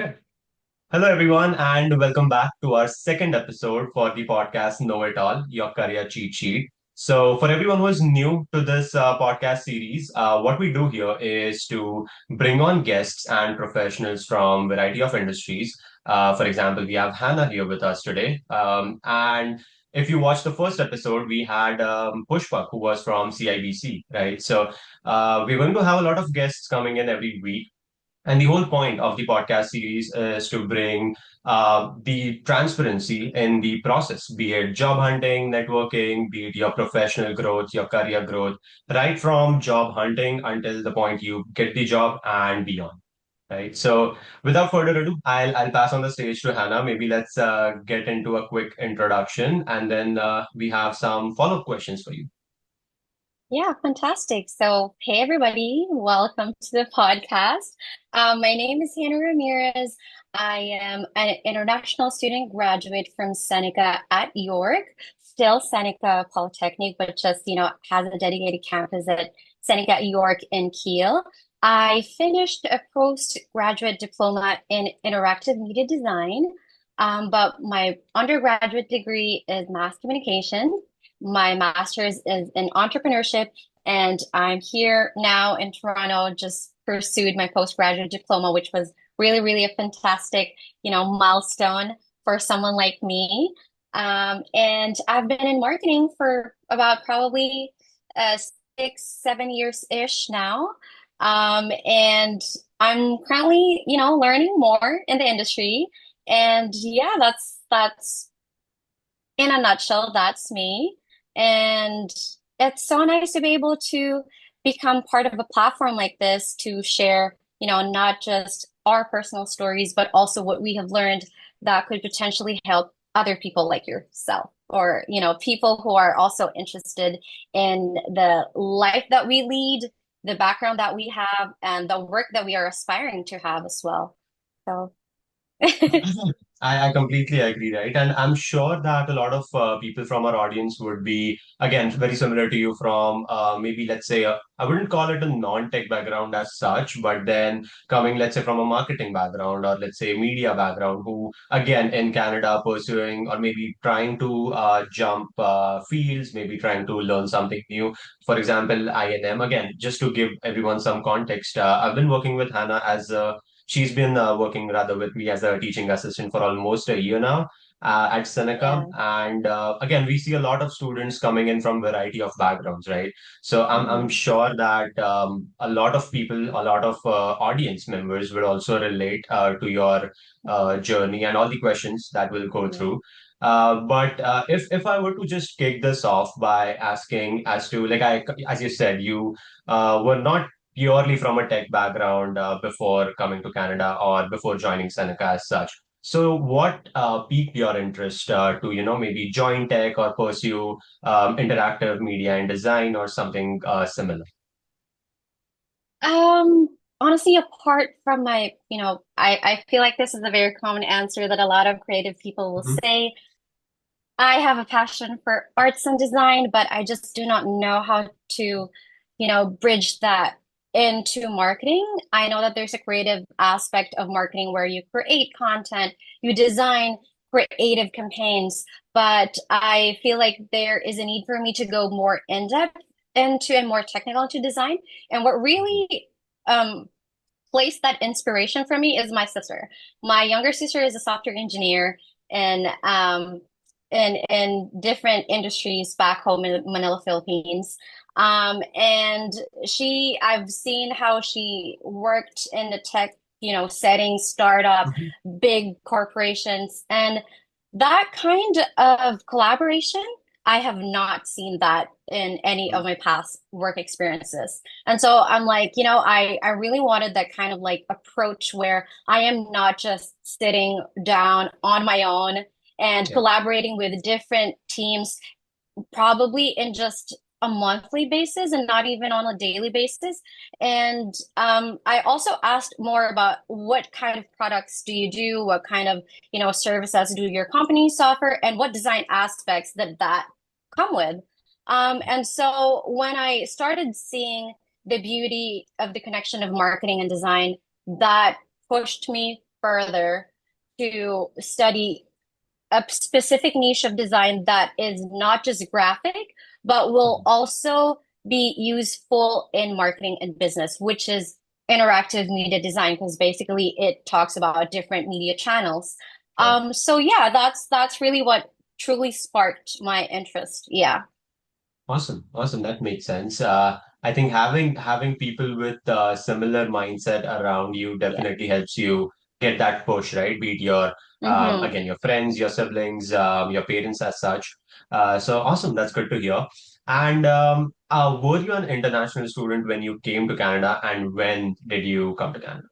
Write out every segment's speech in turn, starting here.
Okay. Hello, everyone, and welcome back to our second episode for the podcast Know It All, your career cheat sheet. So, for everyone who is new to this podcast series, what we do here is to bring on guests and professionals from variety of industries. For example, we have Hannah here with us today, and if you watched the first episode, we had Pushpak, who was from CIBC, right? So, we're going to have a lot of guests coming in every week. And the whole point of the podcast series is to bring the transparency in the process, be it job hunting, networking, be it your professional growth, your career growth, right from job hunting until the point you get the job and beyond. Right. So without further ado, I'll pass on the stage to Hannah. Maybe let's get into a quick introduction, and then we have some follow-up questions for you. Yeah, fantastic. So, hey everybody, welcome to the podcast. My name is Hannah Ramirez. I am an international student graduate from Seneca at York, still Seneca Polytechnic, but just, has a dedicated campus at Seneca at York in Kiel. I finished a postgraduate diploma in interactive media design, but my undergraduate degree is mass communication. My master's is in entrepreneurship, and I'm here now in Toronto. Just pursued my postgraduate diploma, which was really, really a fantastic, milestone for someone like me. And I've been in marketing for about probably 6, 7 years-ish now. And I'm currently, learning more in the industry. And yeah, that's in a nutshell, that's me. And it's so nice to be able to become part of a platform like this to share, not just our personal stories, but also what we have learned that could potentially help other people like yourself, or, people who are also interested in the life that we lead, the background that we have, and the work that we are aspiring to have as well. So, I completely agree, right? And I'm sure that a lot of people from our audience would be, again, very similar to you from maybe, let's say, I wouldn't call it a non-tech background as such, but then coming, let's say, from a marketing background or let's say media background, who, again, in Canada, pursuing or maybe trying to jump fields, maybe trying to learn something new. For example, INM, again, just to give everyone some context, I've been working with Hannah as a She's been working rather with me as a teaching assistant for almost a year now at Seneca. yeah. And again, we see a lot of students coming in from variety of backgrounds, right? So I'm Mhm. sure that a lot of people, a lot of audience members will also relate to your journey and all the questions that we'll go Yeah. through. But if I were to just kick this off by asking as to like as you said, you were not purely from a tech background before coming to Canada or before joining Seneca as such. So, what piqued your interest to, maybe join tech or pursue interactive media and design or something similar? Um, Honestly, apart from my, I feel like this is a very common answer that a lot of creative people will Mhm. say. I have a passion for arts and design, but I just do not know how to, bridge that into marketing. I know that there's a creative aspect of marketing where you create content, you design creative campaigns, but I feel like there is a need for me to go more in depth into and more technical into design. And what really um placed that inspiration for me is my sister. My younger sister is a software engineer in in different industries back home in Manila, Philippines. And I've seen how she worked in the tech, setting, startup, Mhm. big corporations, and that kind of collaboration, I have not seen that in any of my past work experiences. And so I'm like, I really wanted that kind of like approach where I am not just sitting down on my own and Yeah. collaborating with different teams, probably in just a monthly basis and not even on a daily basis. And I also asked more about what kind of products do you do, what kind of services do your company offer, and what design aspects that come with. And so when I started seeing the beauty of the connection of marketing and design, that pushed me further to study a specific niche of design that is not just graphic, but will Mhm. also be useful in marketing and business, which is interactive media design, because basically it talks about different media channels. Sure. So yeah, that's really what truly sparked my interest. Yeah. Awesome, awesome. That makes sense. I think having people with similar mindset around you Yeah. definitely helps you get that push, right? Be it your Mm-hmm. again your friends, your siblings, your parents as such. So awesome. That's good to hear. And were you an international student when you came to Canada, and when did you come to Canada?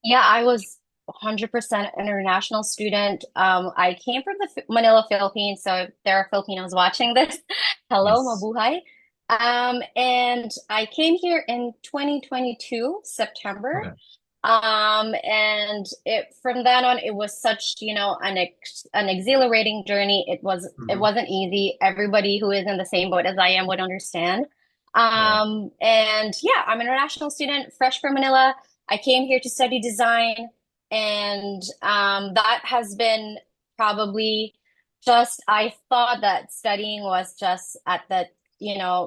Yeah, I was 100% international student. I came from the Manila, Philippines, so if there are Filipinos watching this, hello, Yes. mabuhay. And I came here in 2022, September. Okay. And it from then on, it was such, an exhilarating journey. It Hmm. wasn't easy. Everybody who is in the same boat as I am would understand. Yeah. And yeah, I'm an international student, fresh from Manila. I came here to study design, and that has been probably just, I thought that studying was just at the,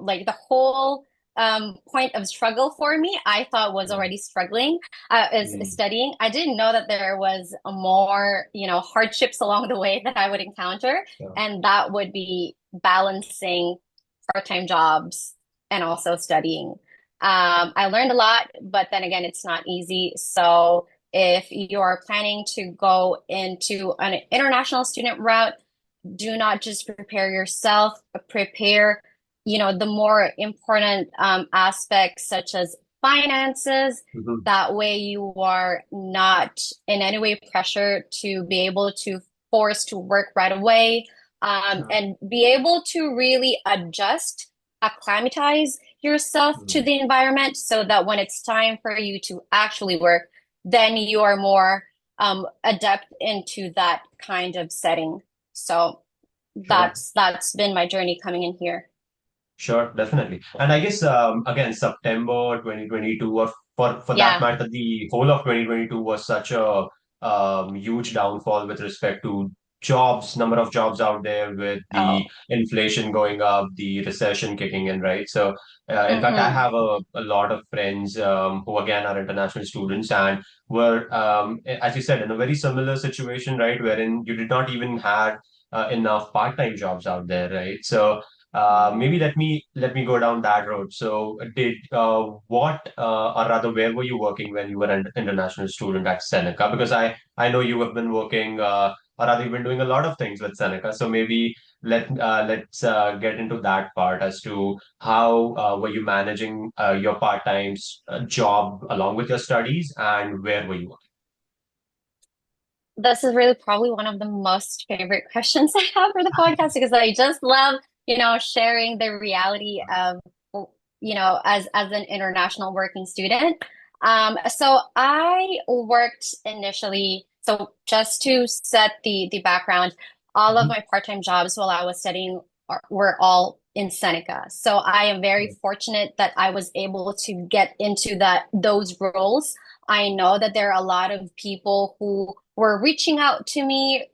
like the whole point of struggle for me, I thought was Yeah. already struggling, is Mm. studying. I didn't know that there was more, hardships along the way that I would encounter, Yeah. and that would be balancing part-time jobs and also studying. I learned a lot, but then again, it's not easy. So if you're planning to go into an international student route, do not just prepare yourself, prepare, the more important aspects such as finances. Mhm. That way you are not in any way pressured to be able to force to work right away, Sure. and be able to really adjust, acclimatize yourself to Mm. the environment so that when it's time for you to actually work, then you are more adept into that kind of setting. So Sure. that's been my journey coming in here. Sure, definitely. And I guess again, September 2022, or for that Yeah. matter, the whole of 2022 was such a huge downfall with respect to jobs, number of jobs out there, with the Oh. inflation going up, the recession kicking in, right? So, in fact, I Mm-hmm. have a lot of friends who again are international students and were, as you said, in a very similar situation, right, wherein you did not even have enough part-time jobs out there, right? So maybe let me go down that road. So, did what or rather, where were you working when you were an international student at Seneca? Because I know you have been working, or rather, you've been doing a lot of things with Seneca. So maybe let's get into that part as to how were you managing your part-time job along with your studies, and where were you working? This is really probably one of the most favorite questions I have for the podcast, because I just love, sharing the reality of, as an international working student. So I worked initially, so just to set the background, all of Mhm. my part-time jobs while I was studying were all in Seneca. So I am very fortunate that I was able to get into those roles. I know that there are a lot of people who were reaching out to me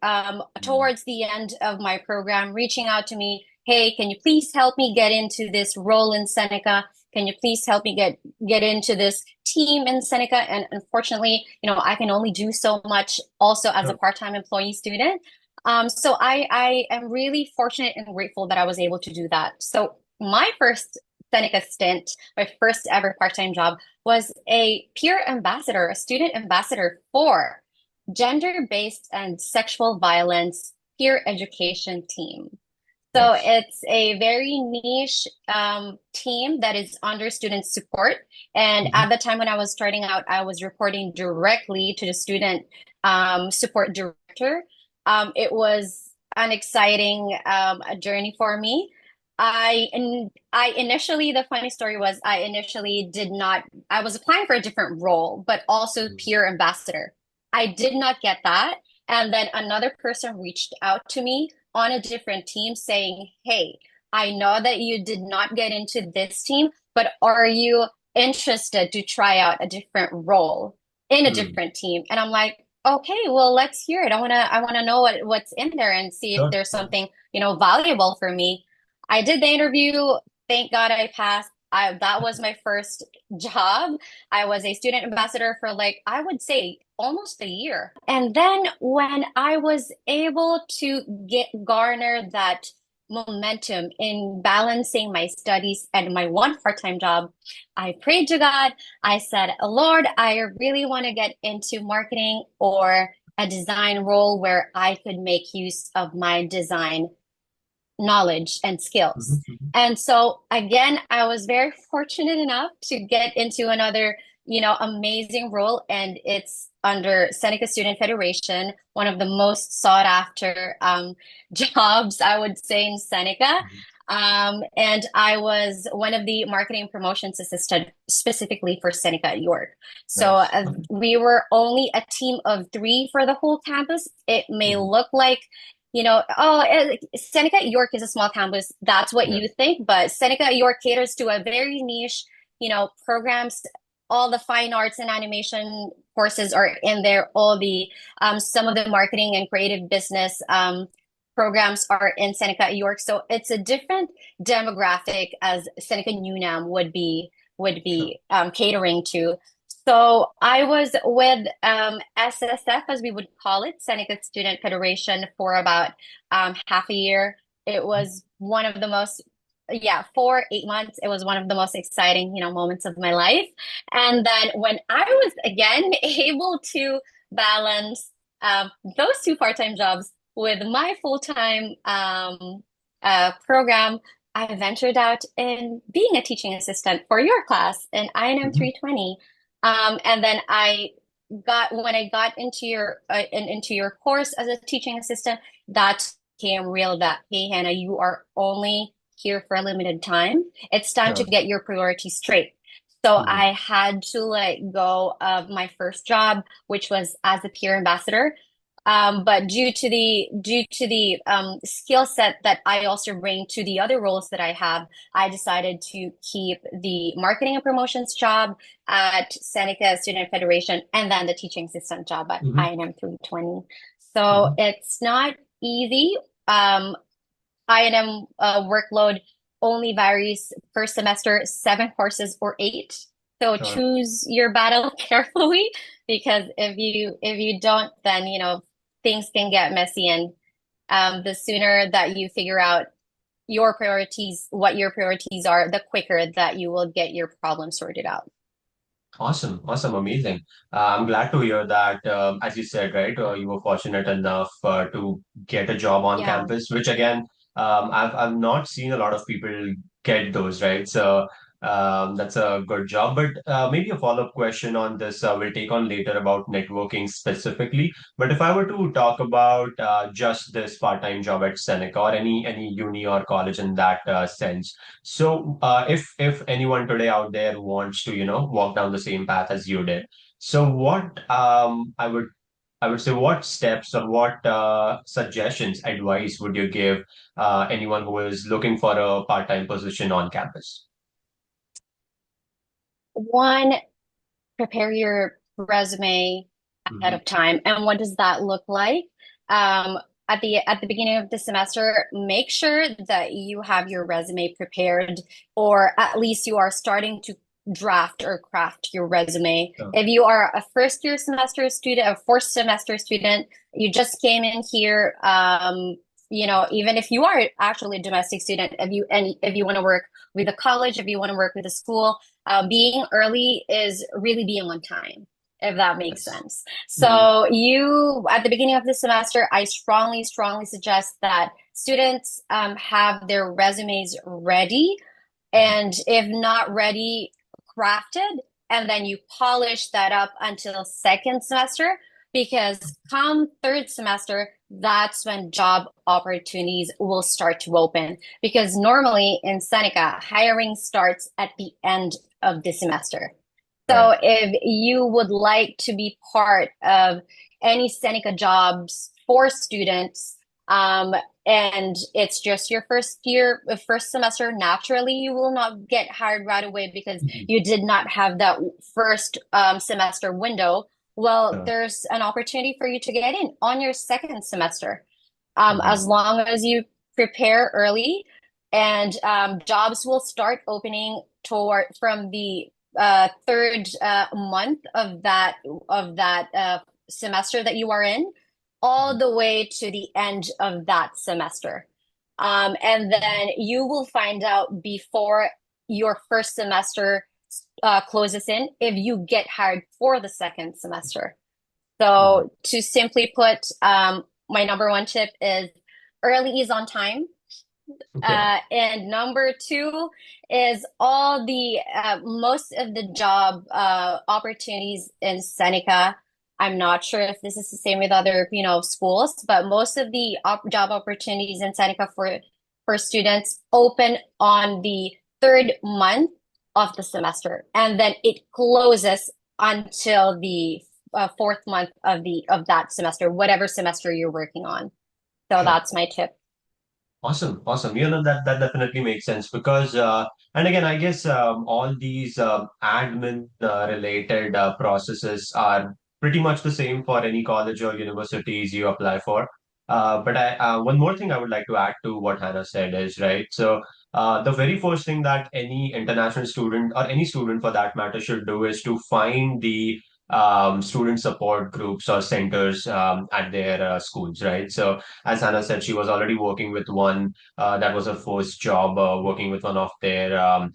towards the end of my program, reaching out to me, hey, can you please help me get into this role in Seneca? Can you please help me get into this team in Seneca? And unfortunately, I can only do so much also as a Sure. part-time employee student. So I am really fortunate and grateful that I was able to do that. So my first Seneca stint, my first ever part-time job, was a peer ambassador, a student ambassador for gender-based and sexual violence peer education team. So Nice. it's a very niche team that is under student support. And Mhm. at the time when I was starting out, I was reporting directly to the student support director. It was an exciting journey for me. I initially, the funny story was, I initially did not, I was applying for a different role, but also peer ambassador. I did not get that. And then another person reached out to me on a different team saying, hey, I know that you did not get into this team, but are you interested to try out a different role in a Hmm. different team. And I'm like, okay, well, let's hear it. I wanna know what's in there and see if Sure. there's something, valuable for me. I did the interview. Thank God I passed. That was my first job. I was a student ambassador for like, I would say almost a year. And then when I was able to get garner that momentum in balancing my studies and my one part-time job, I prayed to God. I said, Lord, I really want to get into marketing or a design role where I could make use of my design knowledge and skills. Hmm. And so again, I was very fortunate enough to get into another, amazing role, and it's under Seneca Student Federation, one of the most sought after jobs, I would say, in Seneca. Hmm. And I was one of the marketing promotions assistant specifically for Seneca at York. So Nice. Okay. we were only a team of three for the whole campus. It may Hmm. look like oh, Seneca at York is a small campus. That's what Yeah. you think, but Seneca at York caters to a very niche, programs. All the fine arts and animation courses are in there. All the some of the marketing and creative business programs are in Seneca at York. So it's a different demographic as Seneca Newnham would Sure. be catering to. So I was with SSF, as we would call it, Seneca Student Federation, for about half a year. It was one of the most, yeah, 4 8 months. It was one of the most exciting, moments of my life. And then when I was again able to balance those two part-time jobs with my full-time program, I ventured out in being a teaching assistant for your class in INM Hmm. 320. And then when I got into your course as a teaching assistant, that became real that, hey, Hannah, you are only here for a limited time. It's time to Sure. get your priorities straight. So Hmm. I had to let go of my first job, which was as a peer ambassador. But due to the skill set that I also bring to the other roles that I have, I decided to keep the marketing and promotions job at Seneca Student Federation and then the teaching assistant job at Hmm. INM 320. So Hmm. it's not easy. INM workload only varies per semester, 7 courses or 8. So Sure. choose your battle carefully because if you don't, then things can get messy, and the sooner that you figure out your priorities, what your priorities are, the quicker that you will get your problem sorted out. Awesome, awesome, amazing. I'm glad to hear that, as you said, right, you were fortunate enough to get a job on Yeah. campus, which again, I've not seen a lot of people get those, right? So that's a good job. But maybe a follow-up question on this we'll take on later about networking specifically. But if I were to talk about just this part-time job at Seneca or any uni or college in that sense. So, if anyone today out there wants to, walk down the same path as you did, so what I would say, what steps or what suggestions, advice would you give anyone who is looking for a part-time position on campus? One, prepare your resume ahead Hmm. of time. And what does that look like? Um, at the beginning of the semester, make sure that you have your resume prepared, or at least you are starting to draft or craft your resume. Sure. If you are a first year semester student, a fourth semester student, you just came in here, even if you are actually a domestic student, if you want to work with a college, if you want to work with a school, being early is really being on time, if that makes Yes. sense. Hmm. So at the beginning of the semester, I strongly, strongly suggest that students have their resumes ready, and if not ready, crafted, and then you polish that up until second semester, because come third semester, that's when job opportunities will start to open. Because normally in Seneca, hiring starts at the end of the semester. Right. So if you would like to be part of any Seneca jobs for students, and it's just your first year, first semester, naturally you will not get hired right away because Mhm. you did not have that first semester window. Well, Uh, there's an opportunity for you to get in on your second semester. mhm. As long as you prepare early, and jobs will start opening toward from the third month of that semester that you are in, all the way to the end of that semester. And then you will find out before your first semester closes in if you get hired for the second semester. Mhm. So to simply put, my number one tip is early is on time. Yeah. And number two is all the most of the job opportunities in Seneca. I'm not sure if this is the same with other, schools, but most of the job opportunities in Seneca for students open on the third month of the semester, and then it closes until the fourth month of that semester, whatever semester you're working on. So Sure. that's my tip. Awesome, awesome. That definitely makes sense because, and again, I guess all these admin related processes are pretty much the same for any college or universities you apply for. But one more thing I would like to add to what Hannah said is right. So the very first thing that any international student or any student for that matter should do is to find the student support groups or centers at their schools, right? So as Hannah said, she was already working with one. That was her first job, working with one of their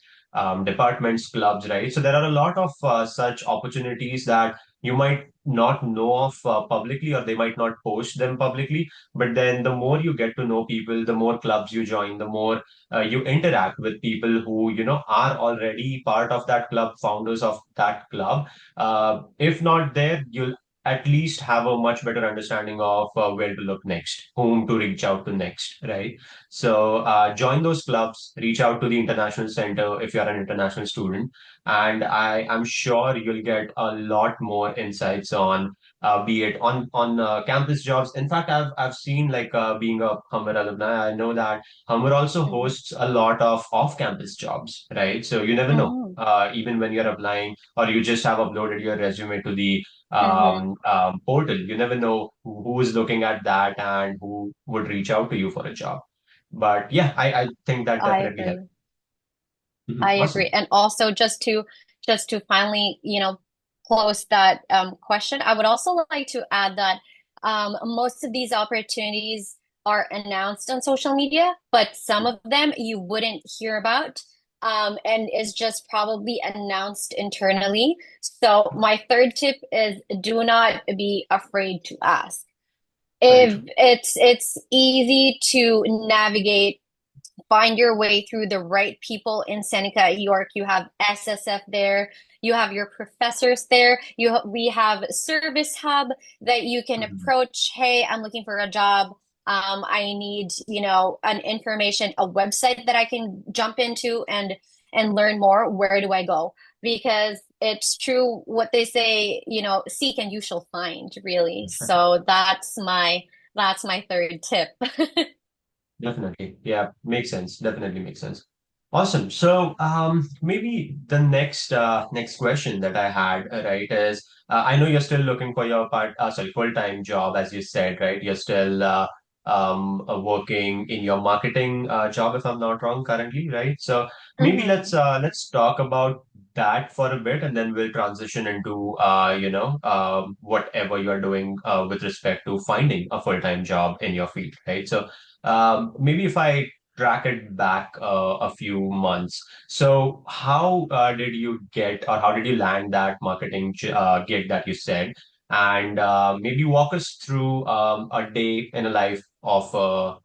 departments, clubs, right? So there are a lot of such opportunities that you might not know of publicly, or they might not post them publicly. But then the more you get to know people, the more clubs you join, the more you interact with people who, are already part of that club, founders of that club. If not there, you'll at least have a much better understanding of where to look next, whom to reach out to next, right? So join those clubs, reach out to the international center if you're an international student, and I am sure you'll get a lot more insights on, be it on campus jobs. In fact, I've seen like being a Hummer alumni, I know that Hummer also Mhm. hosts a lot of off-campus jobs, right? So you never know. Mm. Even when you're applying or you just have uploaded your resume to the Hmm. portal. You never know who is looking at that and who would reach out to you for a job. But yeah, I think that I definitely helps. agree. Mhm. I agree. Awesome. And also just to finally, close that question, I would also like to add that most of these opportunities are announced on social media, but some of them you wouldn't hear about. And is just probably announced internally. So my third tip is do not be afraid to ask. Very If true. it's easy to navigate, find your way through the right people in Seneca, York. You have SSF there. You have your professors there. We have Service Hub that you can Mhm. approach. Hey, I'm looking for a job. I need, an information, a website that I can jump into and learn more. Where do I go? Because it's true what they say, seek and you shall find, really. So that's my third tip. Definitely. Yeah, makes sense. Definitely makes sense. Awesome. So, maybe the next question that I had, right, is I know you're still looking for your full-time job, as you said, right? You're still working in your marketing job, if I'm not wrong, currently, right? So maybe Mhm. let's talk about that for a bit, and then we'll transition into whatever you're doing with respect to finding a full-time job in your field, right? So maybe if I track it back a few months. So, how did you get, or how did you land that marketing gig that you said? And maybe walk us through a day in a life of a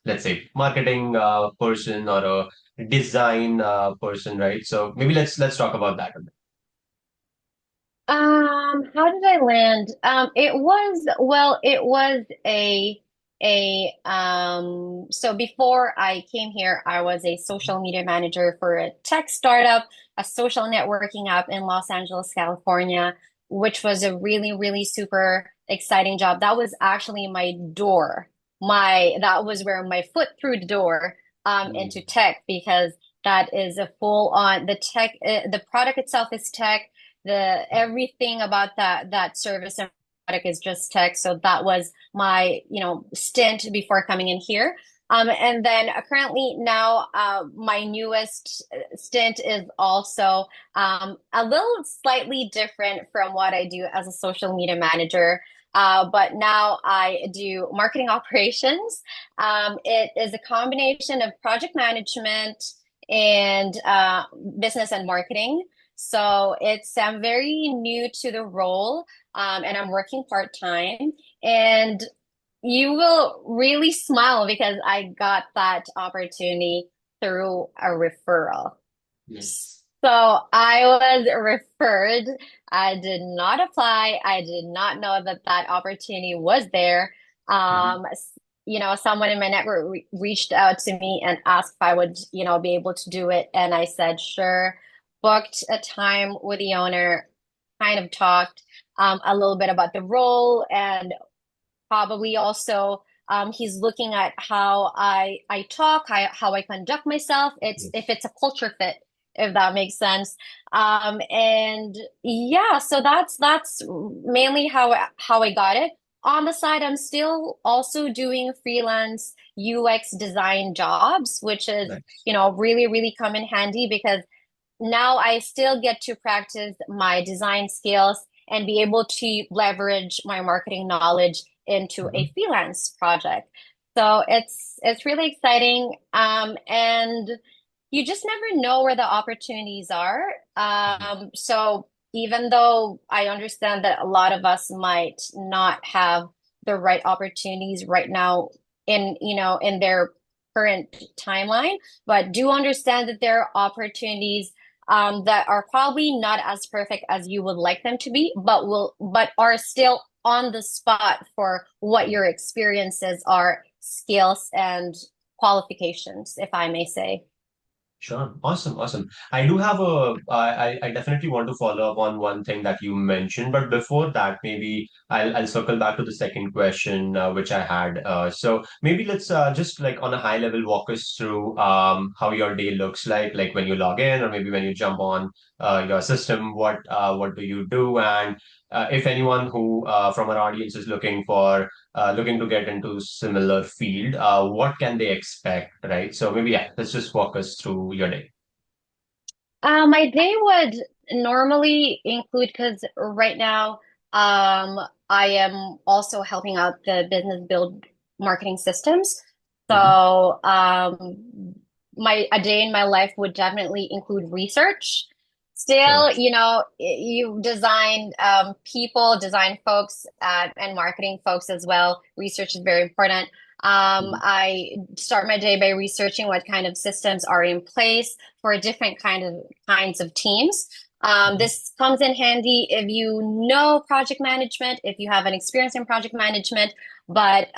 let's say marketing person or a design person, right? So maybe let's talk about that a bit. How did I land? It was so before I came here, I was a social media manager for a tech startup, a social networking app in Los Angeles, California, which was a really, really super exciting job. That was actually my door. That was where my foot through the door into Mm. tech, because that is a full on the tech, the product itself is tech. the everything about that service and product is just tech. So that was my, stint before coming in here. And then currently now, my newest stint is also a little slightly different from what I do as a social media manager. But now I do marketing operations. It is a combination of project management and business and marketing. So I'm very new to the role, and I'm working part-time. And you will really smile because I got that opportunity through a referral. Yes. So I was referred. I did not apply. I did not know that that opportunity was there. Mhm. Someone in my network reached out to me and asked if I would, be able to do it. And I said, sure. Booked a time with the owner, kind of talked a little bit about the role and probably also he's looking at how I talk, how I conduct myself. It's if Yes. it's a culture fit, if that makes sense. And yeah, so that's mainly how I got it. On the side, I'm still also doing freelance UX design jobs, which is, Nice. really, really come in handy because now I still get to practice my design skills and be able to leverage my marketing knowledge into a Mhm. freelance project. So it's really exciting. And you just never know where the opportunities are. So even though I understand that a lot of us might not have the right opportunities right now in their current timeline, but do understand that there are opportunities that are probably not as perfect as you would like them to be, but are still on the spot for what your experiences are, skills and qualifications, if I may say. Sure. Awesome. Awesome. I do have I definitely want to follow up on one thing that you mentioned, but before that, maybe I'll circle back to the second question, which I had. So maybe let's just like on a high level walk us through how your day looks like when you log in or maybe when you jump on your system, what do you do? And if anyone who from our audience is looking to get into similar field, what can they expect, right? So maybe yeah, let's just walk us through your day. My day would normally include, because right now, I am also helping out the business build marketing systems. Hmm. So, my a day in my life would definitely include research. Sure. Still, you designed design folks, and marketing folks as well. Research is very important. Mhm. I start my day by researching what kind of systems are in place for different kinds of teams. Mhm. This comes in handy if you know project management, if you have an experience in project management, but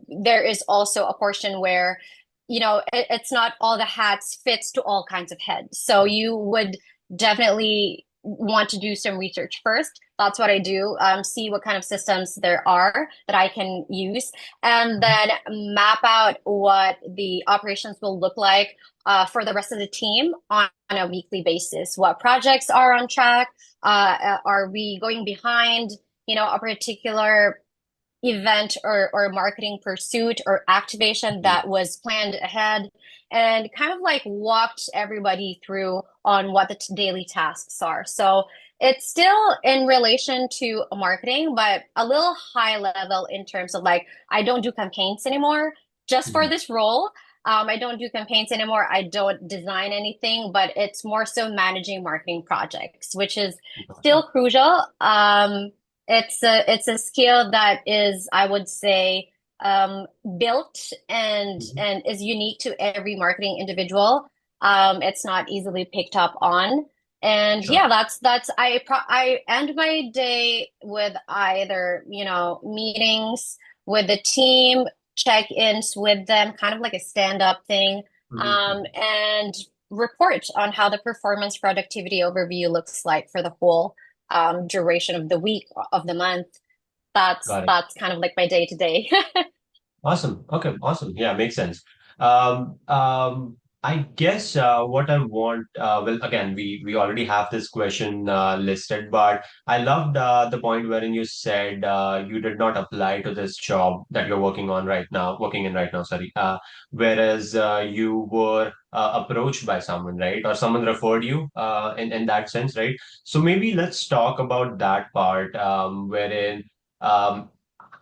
there is also a portion where, it's not all the hats fits to all kinds of heads. So you would definitely want to do some research first. That's what I do. See what kind of systems there are that I can use, and Mhm. then map out what the operations will look like for the rest of the team on a weekly basis. What projects are on track? Are we going behind, a particular event or marketing pursuit or activation Mhm. that was planned ahead? And kind of like walked everybody through on what the daily tasks are. So it's still in relation to marketing, but a little high level in terms of like, I don't do campaigns anymore just for Mhm. this role. I don't do campaigns anymore. I don't design anything, but it's more so managing marketing projects, which is Gotcha. still crucial. It's a skill that is, I would say, built Mhm. and is unique to every marketing individual. It's not easily picked up on. And Sure. yeah, I end my day with either, meetings with the team, check-ins with them, kind of like a stand-up thing, Mhm. and report on how the performance productivity overview looks like for the whole duration of the week, of the month. That's Got it. that's kind of like my day to day. Awesome. Okay, awesome. Yeah, makes sense. Um, um, I guess what I want, well, again, we already have this question listed, but I loved the point wherein you said you did not apply to this job that you're working in right now, sorry. Whereas you were approached by someone, right? Or someone referred you in that sense, right? So maybe let's talk about that part, wherein um,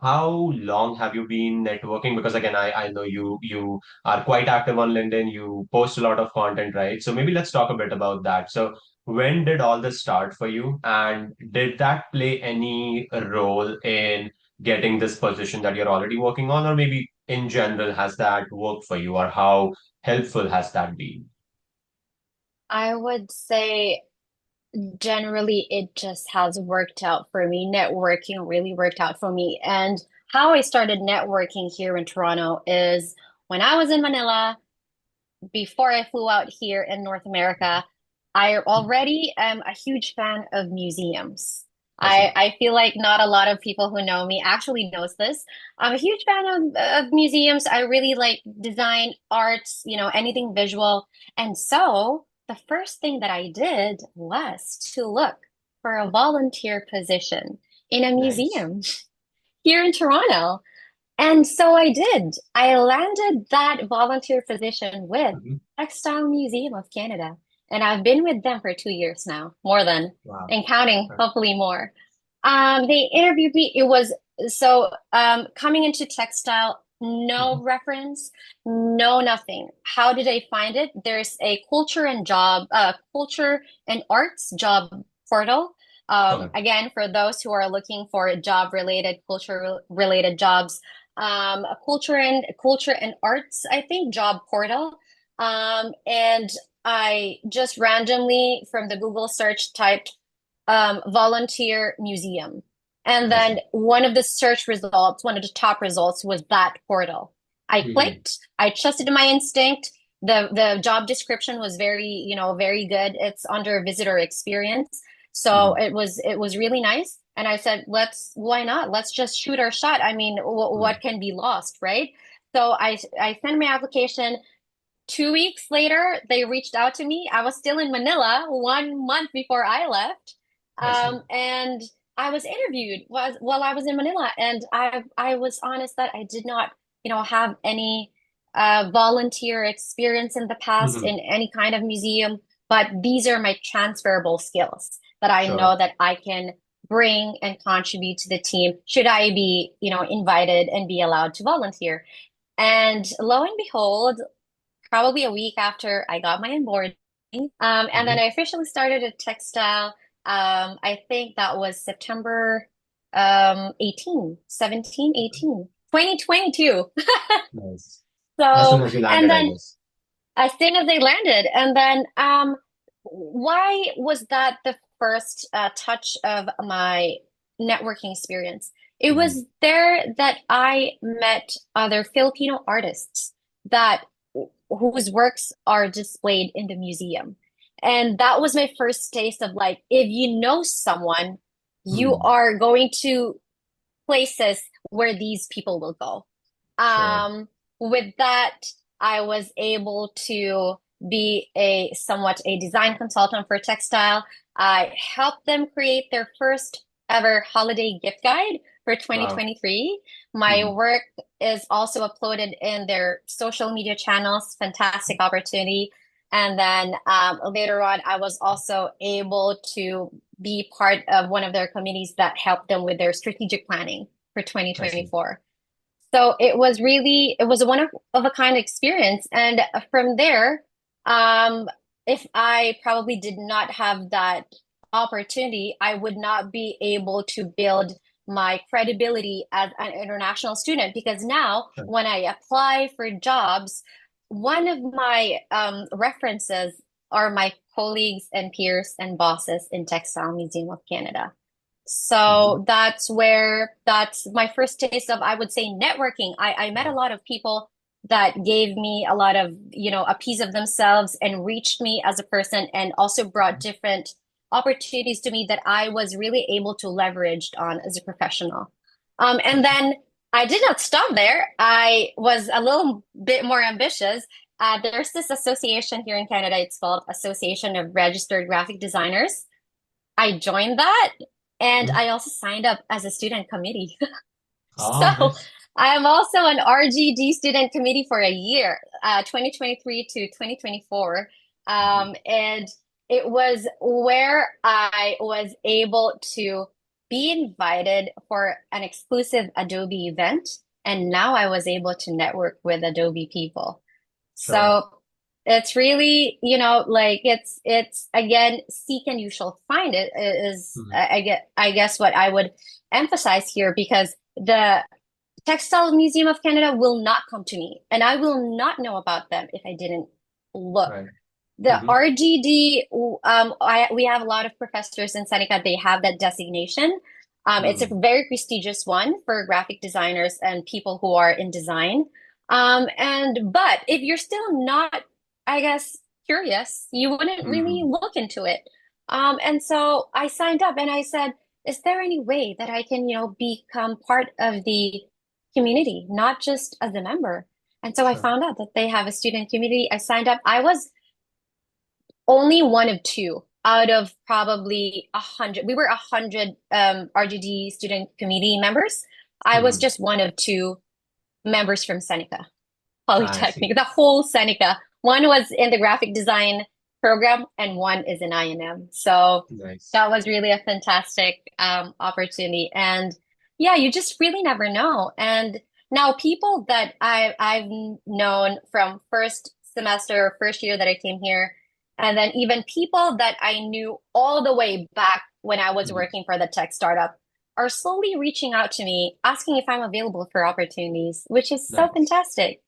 how long have you been networking? Because again, I know you are quite active on LinkedIn. You post a lot of content, right? So maybe let's talk a bit about that. So when did all this start for you? And did that play any role in getting this position that you're already working on? Or maybe in general, has that worked for you? Or how helpful has that been? I would say generally it just has worked out for me. Networking really worked out for me. And how I started networking here in Toronto is when I was in Manila, before I flew out here in North America, I already am a huge fan of museums. I I, see. I feel like not a lot of people who know me actually knows this. I'm a huge fan of museums. I really like design, arts, anything visual. And so the first thing that I did was to look for a volunteer position in a Nice. museum here in Toronto. And so I did. I landed that volunteer position with Mhm. Textile Museum of Canada. And I've been with them for 2 years now, more than, Wow. and counting, hopefully more. They interviewed me. It was coming into textile, no Mhm. reference, no nothing. How did I find it? There's a culture and arts job portal. Okay. Again, for those who are looking for job related, culture related jobs, a culture and arts, I think, job portal. And I just randomly from the Google search typed volunteer museum. And I see. then one of the top results was that portal. I Mhm. clicked, I trusted my instinct. The job description was very good. It's under visitor experience. So Mhm. it was really nice. And I said, why not? Let's just shoot our shot. I mean, Mhm. what can be lost, right? So I sent my application. 2 weeks later, they reached out to me. I was still in Manila 1 month before I left. I see. And I was interviewed while I was in Manila. And I was honest that I did not, have any volunteer experience in the past Mhm. in any kind of museum, but these are my transferable skills that I Sure. know that I can bring and contribute to the team should I be, invited and be allowed to volunteer. And lo and behold, probably a week after I got my onboarding. And then Mhm. I officially started at Textile. I think that was September 18, 17, Okay. 18, 2022. Nice. As soon So, as you and landed, I then guess. as soon as they landed, and then why was that the first touch of my networking experience? It Mhm. was there that I met other Filipino artists that whose works are displayed in the museum. And that was my first taste of like, if you know someone, you Mhm. are going to places where these people will go. Sure. Um, with that, I was able to be a somewhat a design consultant for textile. I helped them create their first ever holiday gift guide for Wow. 2023. My Mhm. work is also uploaded in their social media channels. Fantastic opportunity. And then later on, I was also able to be part of one of their committees that helped them with their strategic planning for I see. 2024. So it was a one of a kind experience. And from there, um, if I probably did not have that opportunity, I would not be able to build my credibility as an international student because now Sure. when I apply for jobs, one of my references are my colleagues and peers and bosses in Textile Museum of Canada. Mhm. So that's my first taste of, I would say, networking. I met a Wow. lot of people that gave me a lot of, a piece of themselves and reached me as a person and also brought Mhm. different opportunities to me that I was really able to leverage on as a professional. And Gotcha. then I did not stop there. I was a little bit more ambitious there's this association here in Canada. It's called Association of Registered Graphic Designers. I joined that, and Mhm. I also signed up as a student committee. So Oh, nice. I'm also an RGD student committee for a year, 2023 to 2024. Mhm. And it was where I was able to be invited for an exclusive Adobe event. And now I was able to network with Adobe people. Sure. So it's really, like it's again, seek and you shall find it is Mhm. I guess what I would emphasize here because the Textile Museum of Canada will not come to me, and I will not know about them if I didn't look. Right. The Hmm. RGD, we have a lot of professors in Seneca. They have that designation. It's a Hmm. very prestigious one for graphic designers and people who are in design. But if you're still not, I guess, curious, you wouldn't really Hmm. look into it. And so I signed up and I said, is there any way that I can, become part of the community, not just as a member? And so I Sure. found out that they have a student community. I signed up. I was only one of two out of probably 100. We were 100 RGD student committee members. I was Hmm. just one of two members from Seneca I see. Polytechnic, the whole Seneca. One was in the graphic design program and one is in I&M. So Nice. that was really a fantastic opportunity. And yeah, you just really never know. And now people that I've known from first semester or first year that I came here, and then even people that I knew all the way back when I was Mhm. working for the tech startup are slowly reaching out to me, asking if I'm available for opportunities, which is so Nice. fantastic.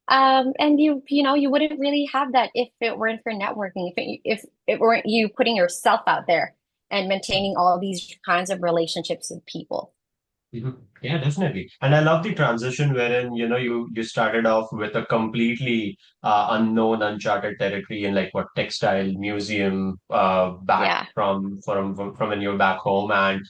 And you wouldn't really have that if it weren't for networking, if it weren't you putting yourself out there and maintaining all these kinds of relationships with people. Mhm. Yeah, definitely. And I love the transition wherein, you started off with a completely unknown, uncharted territory in like what textile museum back Yeah. from when you're back home, and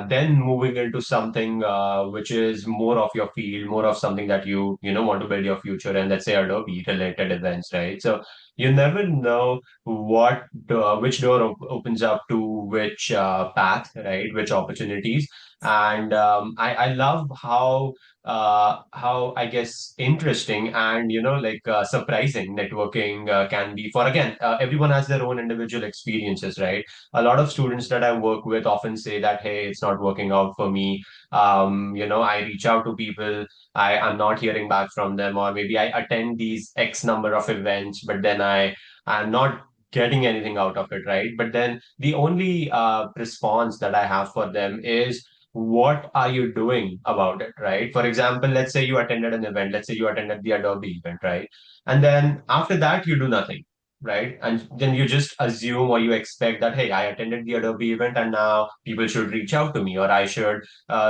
then moving into something which is more of your field, more of something that you want to build your future, and let's say Adobe related events, right? So you never know which door opens up to which path, right? Which opportunities. And I love how I guess interesting and like surprising networking can be for again everyone has their own individual experiences, right? A lot of students that I work with often say that, hey, it's not working out for me. I reach out to people, I'm not hearing back from them, or maybe I attend these X number of events, but then I'm not getting anything out of it, right? But then the only response that I have for them is, what are you doing about it, right? For example, let's say you attended an event, let's say you attended the Adobe event, right? And then after that, you do nothing, right? And then you just assume or you expect that, hey, I attended the Adobe event and now people should reach out to me, or I should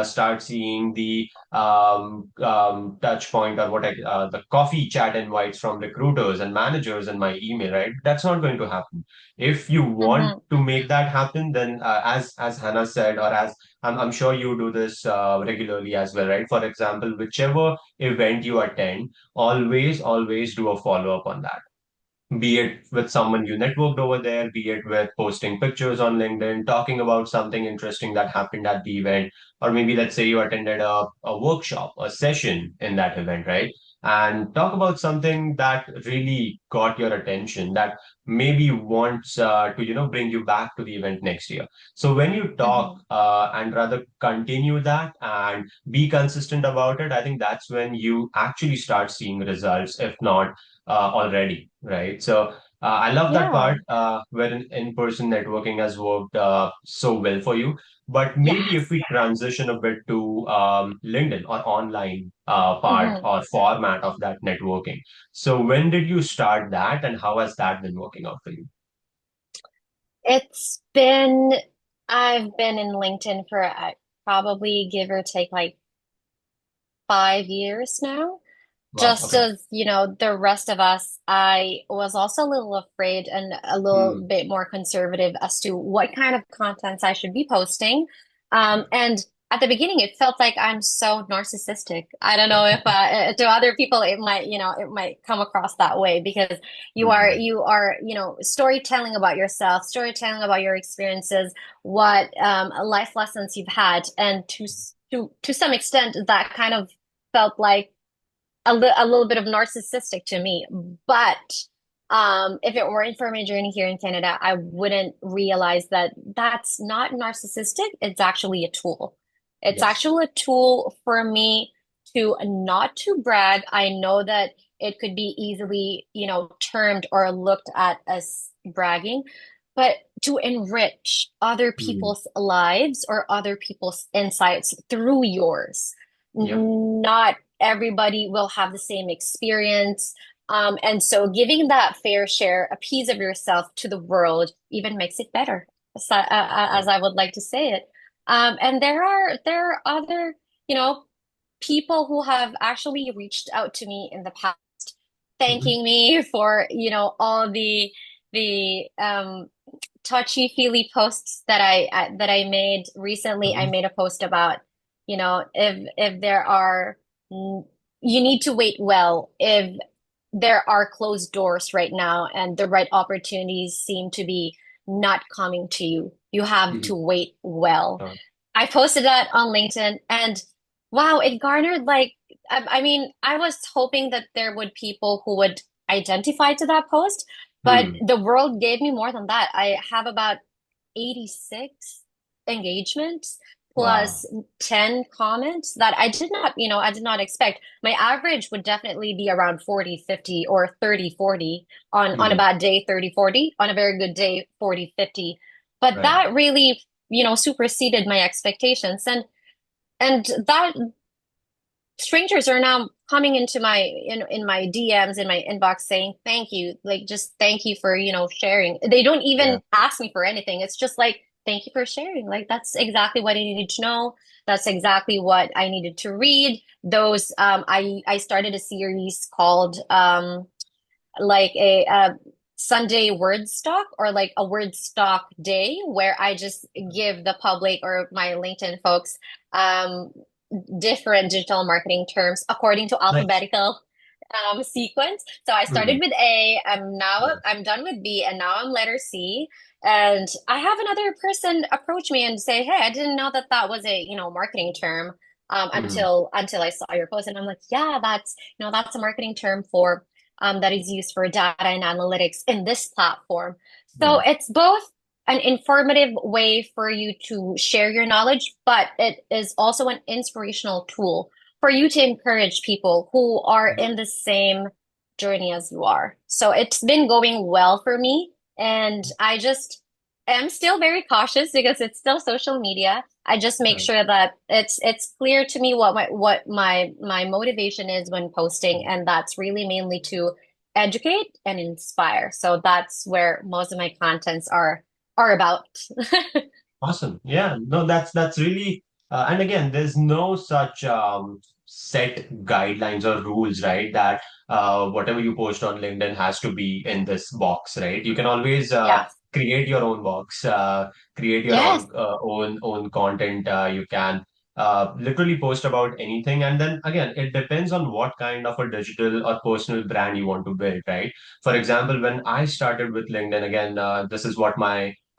start seeing the touch point or the coffee chat invites from recruiters and managers in my email, right? That's not going to happen. If you want Hmm. to make that happen, then as Hannah said, or as I'm sure you do this regularly as well, right? For example, whichever event you attend, always do a follow up on that, be it with someone you networked over there, be it with posting pictures on LinkedIn, talking about something interesting that happened at the event, or maybe let's say you attended a workshop, a session in that event, right? And talk about something that really got your attention, that maybe wants to bring you back to the event next year. So when you talk Hmm. and rather continue that and be consistent about it, I think that's when you actually start seeing results, if not already, right? So I love that Yeah. part where in-person networking has worked so well for you. But maybe if Yes. we transition a bit to LinkedIn or online part Hmm. or format of that networking. So when did you start that, and how has that been working out for you? It's been, I've been in LinkedIn for probably give or take like 5 years now. Wow. Just Okay. as, the rest of us, I was also a little afraid and a little bit more conservative as to what kind of contents I should be posting. Right. And at the beginning it felt like I'm so narcissistic. I don't know if to other people it might, it might come across that way because Mhm. you are, storytelling about yourself, storytelling about your experiences, what life lessons you've had, and to some extent that kind of felt like a little bit of narcissistic to me. But if it weren't for my journey here in Canada, I wouldn't realize that that's not narcissistic. It's actually a tool. It's Yes. actually a tool for me to not to brag. I know that it could be easily, termed or looked at as bragging, but to enrich other Mm. people's lives or other people's insights through yours. Yep. Not everybody will have the same experience. And so giving that fair share, a piece of yourself to the world even makes it better, as I would like to say it. And there are other, you know, people who have actually reached out to me in the past, Mhm. thanking me for, all the touchy-feely posts that I made recently. I Mhm. made a post about, if there are, you need to wait well if there are closed doors right now and the right opportunities seem to be not coming to you. You have to Mhm. wait well. Sure. I posted that on LinkedIn and wow, it garnered like, I mean, I was hoping that there would people who would identify to that post, but Hmm. the world gave me more than that. I have about 86 engagements Wow. plus 10 comments that I did not expect. My average would definitely be around 40, 50, or 30, 40 on a Hmm. bad day, 30, 40, on a very good day, 40, 50. But Right. that really, superseded my expectations. And that strangers are now coming into my in my DMs in my inbox saying thank you, like just thank you for, sharing. They don't Yeah. even ask me for anything. It's just like thank you for sharing. Like that's exactly what I needed to know. That's exactly what I needed to read. Those I started a series called like a Sunday word stock or like a word stock day where I just give the public or my LinkedIn folks um, different digital marketing terms according to Nice. alphabetical sequence. So I started Hmm. with A, Yeah. I'm done with B, and now I'm letter C. And I have another person approach me and say, "Hey, I didn't know that that was a marketing term Hmm. until I saw your post." And I'm like, "Yeah, that's a marketing term for." That is used for data and analytics in this platform. So Hmm. it's both an informative way for you to share your knowledge, but it is also an inspirational tool for you to encourage people who are in the same journey as you are. So it's been going well for me, and I just am still very cautious because it's still social media. I just make Right. sure that it's clear to me what my motivation is when posting, and that's really mainly to educate and inspire. So that's where most of my contents are about. Awesome. Yeah. No, that's really and again, there's no such set guidelines or rules, right? That whatever you post on LinkedIn has to be in this box, right? You can always Yeah. create your own box, create your Yes. own content. You can literally post about anything, and then again, it depends on what kind of a digital or personal brand you want to build, right? For example, when I started with LinkedIn, again, this is what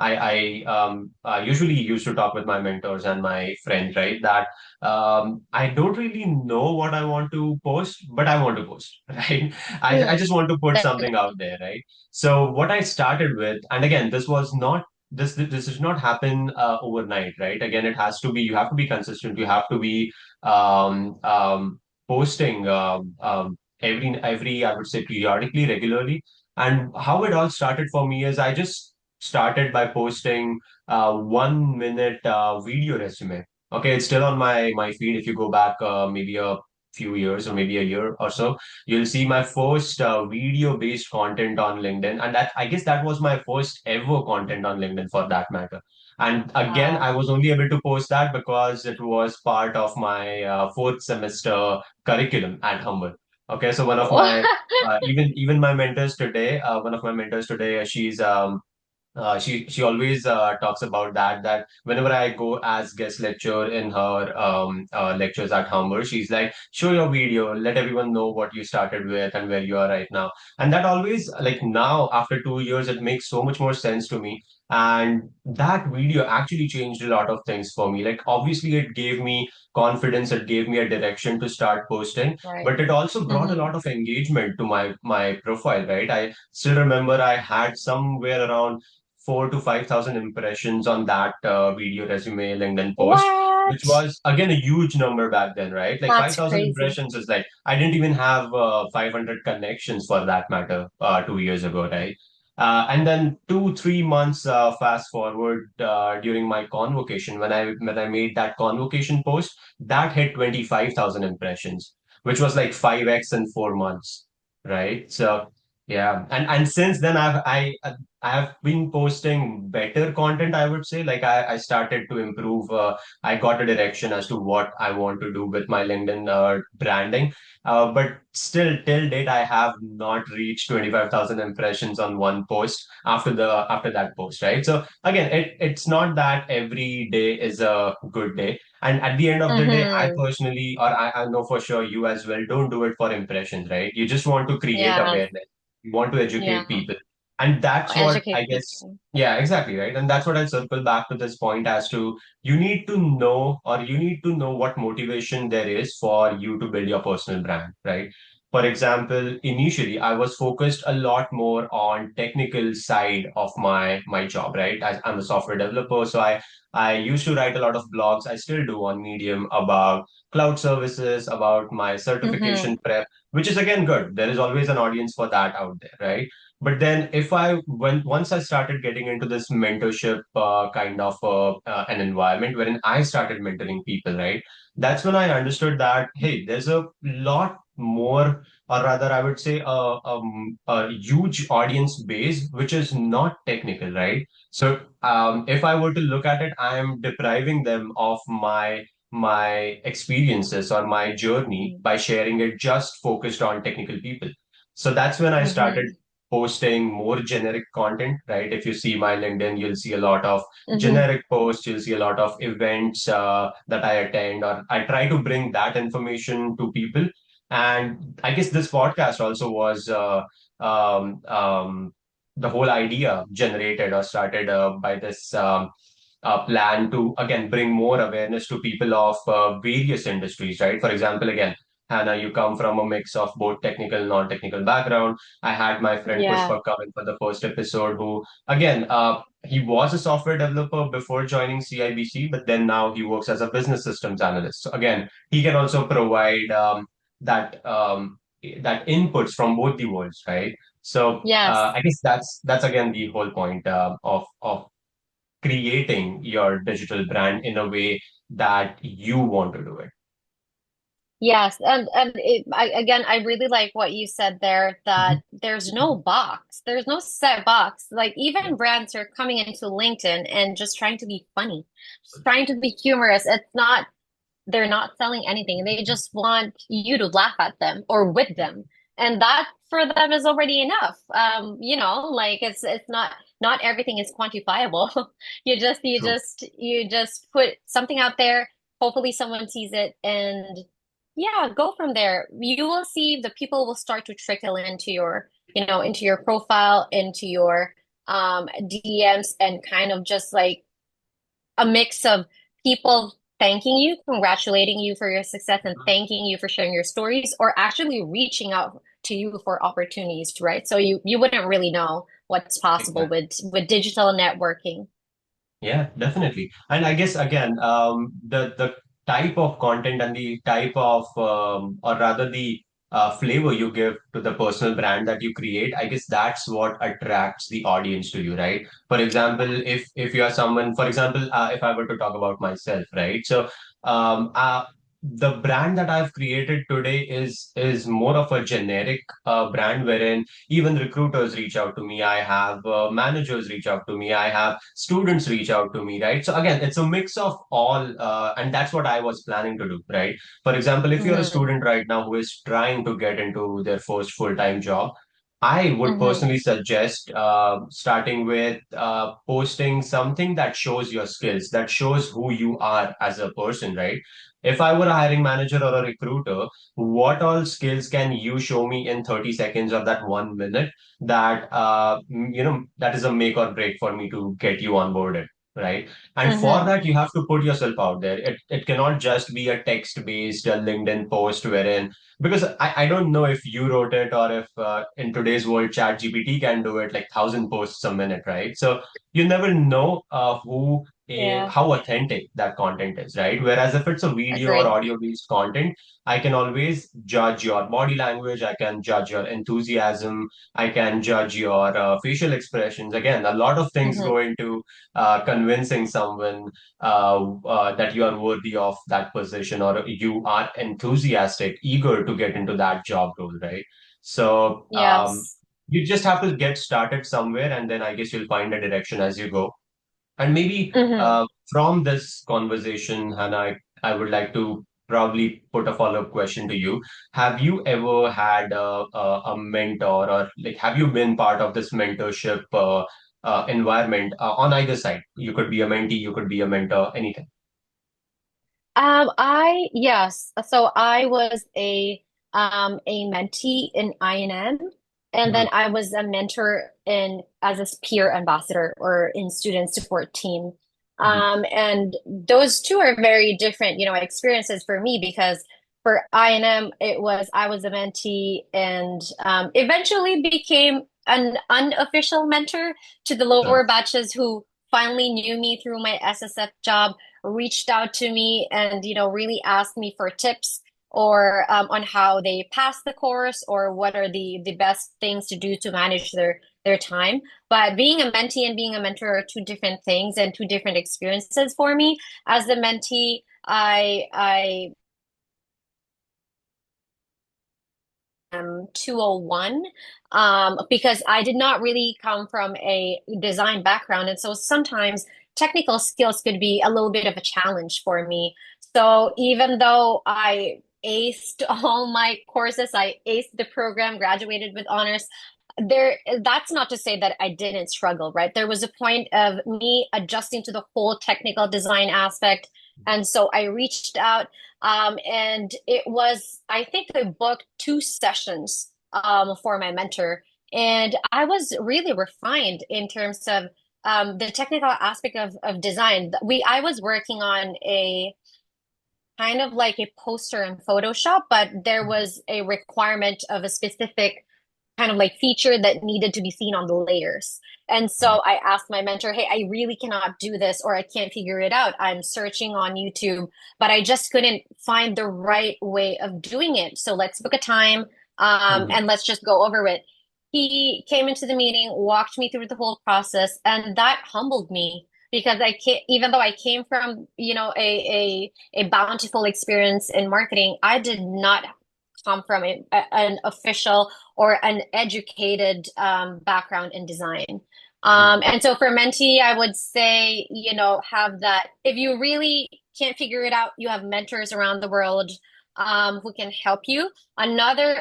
I usually used to talk with my mentors and my friends, right? That I don't really know what I want to post, but I want to post, right? I Mm. just want to put something out there, right? So what I started with, and again, this does not happen overnight, right? Again, it has to be you have to be consistent. You have to be posting every I would say periodically, regularly. And how it all started for me is I just started by posting 1 minute video resume. Okay, it's still on my feed. If you go back maybe a few years or maybe a year or so, you'll see my first video based content on LinkedIn, and that I guess that was my first ever content on LinkedIn for that matter. And again, Wow. I was only able to post that because it was part of my fourth semester curriculum at Humble. Okay, so one of my even my mentors today, one of my mentors today, she's she always talks about that whenever I go as guest lecturer in her lectures at Humber, she's like, show your video, let everyone know what you started with and where you are right now. And that always, like, now after 2 years, it makes so much more sense to me. And that video actually changed a lot of things for me. Like, obviously, it gave me confidence, it gave me a direction to start posting, Right. but it also brought a Mm-hmm. lot of engagement to my profile, right? I still remember I had somewhere around 4 to 5 thousand impressions on that video resume LinkedIn post, which What? was again a huge number back then, right? Like five That's thousand crazy. impressions is like I didn't even have 500 connections for that matter 2 years ago, right? And then 2 3 months fast forward during my convocation when I made that convocation post that hit 25,000 impressions, which was like 5x in 4 months, right? So yeah, and since then I have been posting better content, I would say. Like I started to improve. I got a direction as to what I want to do with my LinkedIn branding. But still, till date, I have not reached 25,000 impressions on one post after that post, right? So again, it's not that every day is a good day. And at the end of the day, I Mm-hmm. personally, or I know for sure you as well, don't do it for impressions, right? You just want to create Yeah. awareness. You want to educate Yeah. people. And that's what I Educate guess, people. yeah, exactly, right? And that's what I'll circle back to this point as to you need to know, or you need to know what motivation there is for you to build your personal brand, right? For example, initially I was focused a lot more on technical side of my job, right? I'm a software developer, so I used to write a lot of blogs. I still do on Medium about cloud services, about my Mm-hmm. certification prep, which is again good. There is always an audience for that out there, right? But then if I when once I started getting into this mentorship kind of an environment wherein I started mentoring people, right? That's when I understood that, hey, there's a lot more, or rather, I would say a huge audience base, which is not technical, right? So if I were to look at it, I am depriving them of my experiences or my journey by sharing it just focused on technical people. So that's when I started Mm-hmm. posting more generic content, right? If you see my LinkedIn, you'll see a lot of Mm-hmm. generic posts, you'll see a lot of events that I attend, or I try to bring that information to people. And I guess this podcast also was um, um, the whole idea generated or started by this plan to again bring more awareness to people of various industries, right? For example, again, Hannah, you come from a mix of both technical and non-technical background. I had my friend Yeah. Pushpa come in for the first episode, who again, he was a software developer before joining CIBC, but then now he works as a business systems analyst. So again, he can also provide that that inputs from both the worlds, right? So Yes. I guess that's again the whole point of creating your digital brand in a way that you want to do it. Yes, again, I really like what you said there, that there's no box, there's no set box. Like Yeah. even brands are coming into LinkedIn and just trying to be funny, just trying to be humorous. It's not, they're not selling anything. They just want you to laugh at them or with them, and that for them is already enough. Like it's not everything is quantifiable. True. You just put something out there. Hopefully, someone sees it, and yeah, go from there. You will see the people will start to trickle into into your profile, into your DMs, and kind of just like a mix of people thanking you, congratulating you for your success, and thanking you for sharing your stories, or actually reaching out to you for opportunities, right? So you wouldn't really know what's possible Exactly. with digital networking. Yeah, definitely. And I guess again, the type of content and the type of or rather the flavor you give to the personal brand that you create, I guess that's what attracts the audience to you, right? For example, if you are someone, for example, if I were to talk about myself, right? So um, uh, the brand that I've created today is more of a generic brand wherein even recruiters reach out to me. I have managers reach out to me. I have students reach out to me, right? So again, it's a mix of all, and that's what I was planning to do, right? For example, if you're a Hmm. student right now who is trying to get into their first full-time job, I would Mm-hmm. personally suggest starting with posting something that shows your skills, that shows who you are as a person, right? If I were a hiring manager or a recruiter, what all skills can you show me in 30 seconds or that 1 minute that, that is a make or break for me to get you onboarded, right? And for Mm-hmm. that, you have to put yourself out there. It cannot just be a text-based LinkedIn post wherein because I don't know if you wrote it or if in today's world ChatGPT can do it like 1,000 posts a minute, right? So you never know Yeah, how authentic that content is, right? Whereas if it's a video or agree. audio based content, I can always judge your body language, I can judge your enthusiasm, I can judge your facial expressions. Again, a lot of things Mm-hmm. go into convincing someone that you are worthy of that position or you are enthusiastic, eager to get into that job role, right? So Yes. you just have to get started somewhere, and then I guess you'll find a direction as you go. And maybe Mm-hmm. from this conversation, Hannah, I would like to probably put a follow-up question to you. Have you ever had a mentor, or like, have you been part of this mentorship environment on either side? You could be a mentee, you could be a mentor, anything. Yes. So I was a mentee in INM, and then Mhm. I was a mentor in as a peer ambassador or in student support team. Mhm. And those two are very different, experiences for me because for INM I was a mentee and eventually became an unofficial mentor to the Sure. lower batches who finally knew me through my SSF job, reached out to me and really asked me for tips or on how they pass the course or what are the best things to do to manage their time. But being a mentee and being a mentor are two different things and two different experiences for me. As the mentee, I 201 because I did not really come from a design background. And so sometimes technical skills could be a little bit of a challenge for me. So even though I aced all my courses, I aced the program, graduated with honors, that's not to say that I didn't struggle, right? There was a point of me adjusting to the whole technical design aspect. And so I reached out and it was, I think I booked 2 sessions for my mentor. And I was really refined in terms of the technical aspect of design. I was working on a kind of like a poster in Photoshop, but there was a requirement of a specific kind of like feature that needed to be seen on the layers. And so I asked my mentor, hey, I really cannot do this or I can't figure it out. I'm searching on YouTube, but I just couldn't find the right way of doing it. So let's book a time Mhm. and let's just go over it. He came into the meeting, walked me through the whole process, and that humbled me because even though I came from, a bountiful experience in marketing, I did not come from an official or an educated background in design. Mhm. And so for mentee, I would say, have that. If you really can't figure it out, you have mentors around the world who can help you. Another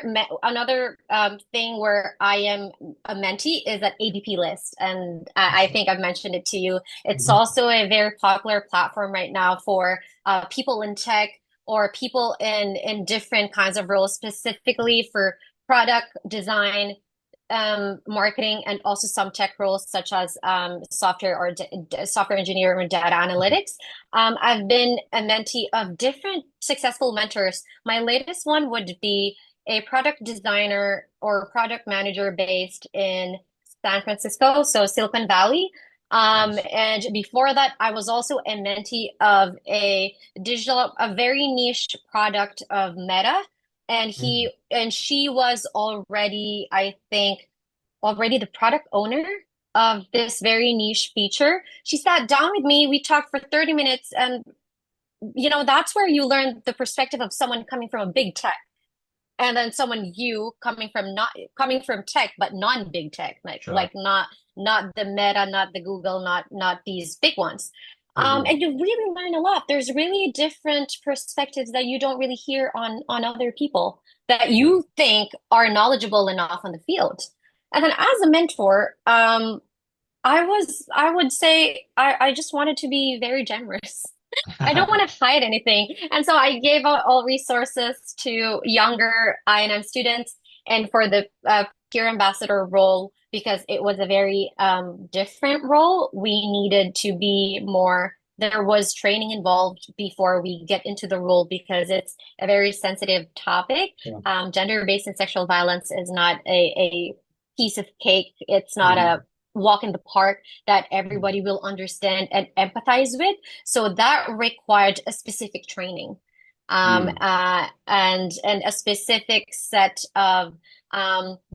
thing where I am a mentee is an ADP list, and I think I've mentioned it to you. It's Mhm. also a very popular platform right now for people in tech or people in different kinds of roles, specifically for product design, marketing, and also some tech roles such as software engineer or data analytics. I've been a mentee of different successful mentors. My latest one would be a product designer or product manager based in San Francisco, so Silicon Valley. Nice. And before that, I was also a mentee of a very niche product of Meta, and Mhm. she was already, I think, already the product owner of this very niche feature. She sat down with me, we talked for 30 minutes, and that's where you learn the perspective of someone coming from a big tech and then someone you coming from not coming from tech but non-big tech, like Sure. not the Meta, not the Google, not these big ones. Mhm. And you really learn a lot. There's really different perspectives that you don't really hear on other people that Mhm. you think are knowledgeable enough on the field. And then as a mentor, I would say I just wanted to be very generous. I don't want to hide anything. And so I gave out all resources to younger I&M students and for the peer ambassador role, because it was a very different role, we needed to be more, there was training involved before we get into the role because it's a very sensitive topic. Yeah. Gender-based and sexual violence is not a piece of cake. It's not a Mhm. walk in the park that everybody will understand and empathize with. So that required a specific training, Mm. and a specific set of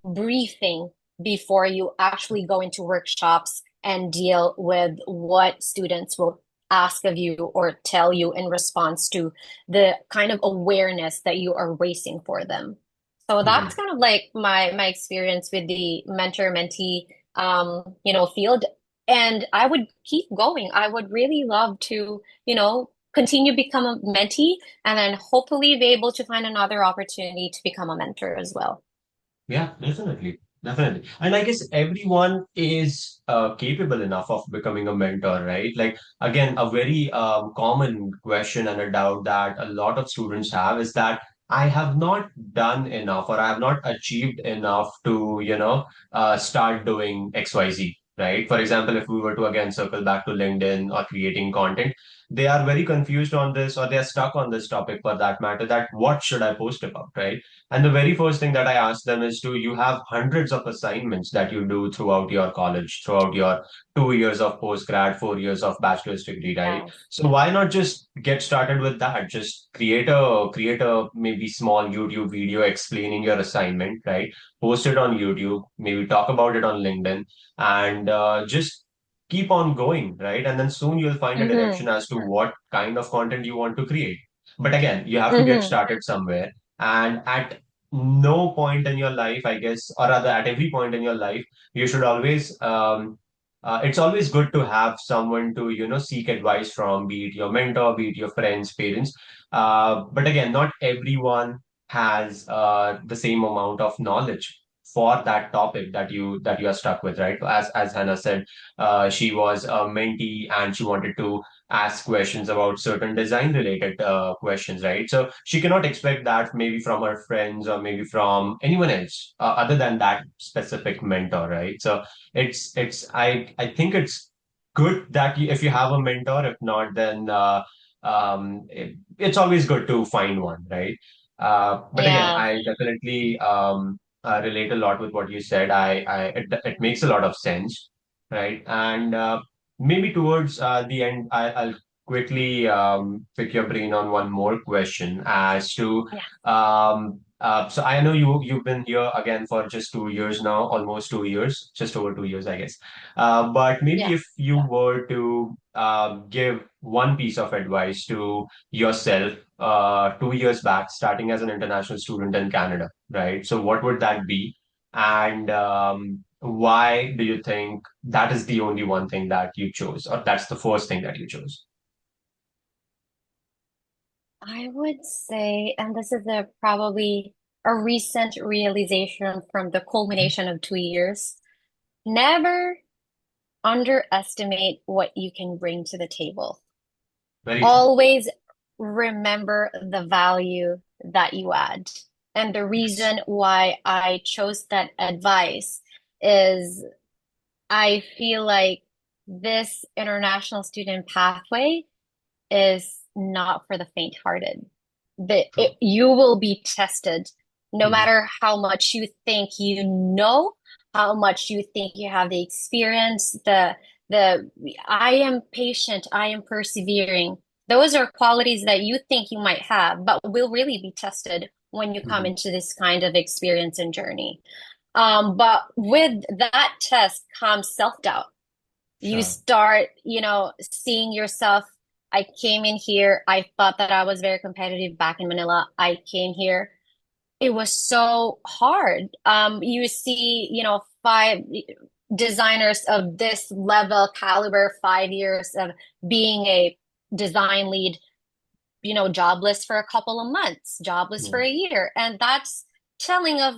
briefing before you actually go into workshops and deal with what students will ask of you or tell you in response to the kind of awareness that you are raising for them. So that's Mhm. kind of like my experience with the mentor-mentee field. And I would keep going. I would really love to, continue become a mentee and then hopefully be able to find another opportunity to become a mentor as well. Yeah, definitely. Definitely. And I guess everyone is capable enough of becoming a mentor, right? Like, again, a very common question and a doubt that a lot of students have is that I have not done enough or I have not achieved enough to, start doing XYZ, right? For example, if we were to again circle back to LinkedIn or creating content, they are very confused on this or they are stuck on this topic for that matter, that what should I post about, right? And the very first thing that I ask them is to you have hundreds of assignments that you do throughout your college, throughout your 2 years of postgrad, 4 years of bachelor's degree, right? Yes. So why not just get started with that? Just create a maybe small YouTube video explaining your assignment, right? Post it on YouTube, maybe talk about it on LinkedIn, and just keep on going, right? And then soon you'll find a Mm-hmm. direction as to what kind of content you want to create. But again, you have to get Mm-hmm. started somewhere. And at no point in your life, I guess, or rather at every point in your life, you should always, it's always good to have someone to, seek advice from, be it your mentor, be it your friends, parents. But again, not everyone has the same amount of knowledge for that topic that you are stuck with, right? As Hannah said, she was a mentee and she wanted to ask questions about certain design related questions, right? So she cannot expect that maybe from her friends or maybe from anyone else other than that specific mentor, right? So I think it's good that if you have a mentor. If not, then it's always good to find one, right? But again, Yeah. I definitely relate a lot with what you said. It makes a lot of sense, right? And maybe towards the end, I'll quickly pick your brain on one more question as to Yeah. so I know you've been here again for just 2 years now, almost 2 years, just over 2 years, I guess. But maybe Yeah. if you were to give one piece of advice to yourself 2 years back, starting as an international student in Canada, right? So what would that be? And why do you think that is the only one thing that you chose, or that's the first thing that you chose? I would say, and this is a probably a recent realization from the culmination of 2 years, never underestimate what you can bring to the table. Very true. Always remember the value that you add. And the Yes. reason why I chose that advice is I feel like this international student pathway is not for the faint-hearted. True. You will be tested no Mhm. matter how much you think you know, how much you think you have the experience, the I am patient, I am persevering. Those are qualities that you think you might have, but will really be tested when you come Mhm. into this kind of experience and journey. But with that test comes self-doubt. You Sure. start, seeing yourself. I came in here. I thought that I was very competitive back in Manila. I came here. It was so hard. You see, five designers of this level caliber, 5 years of being a design lead, jobless for a couple of months, jobless for Yeah. a year. And that's telling of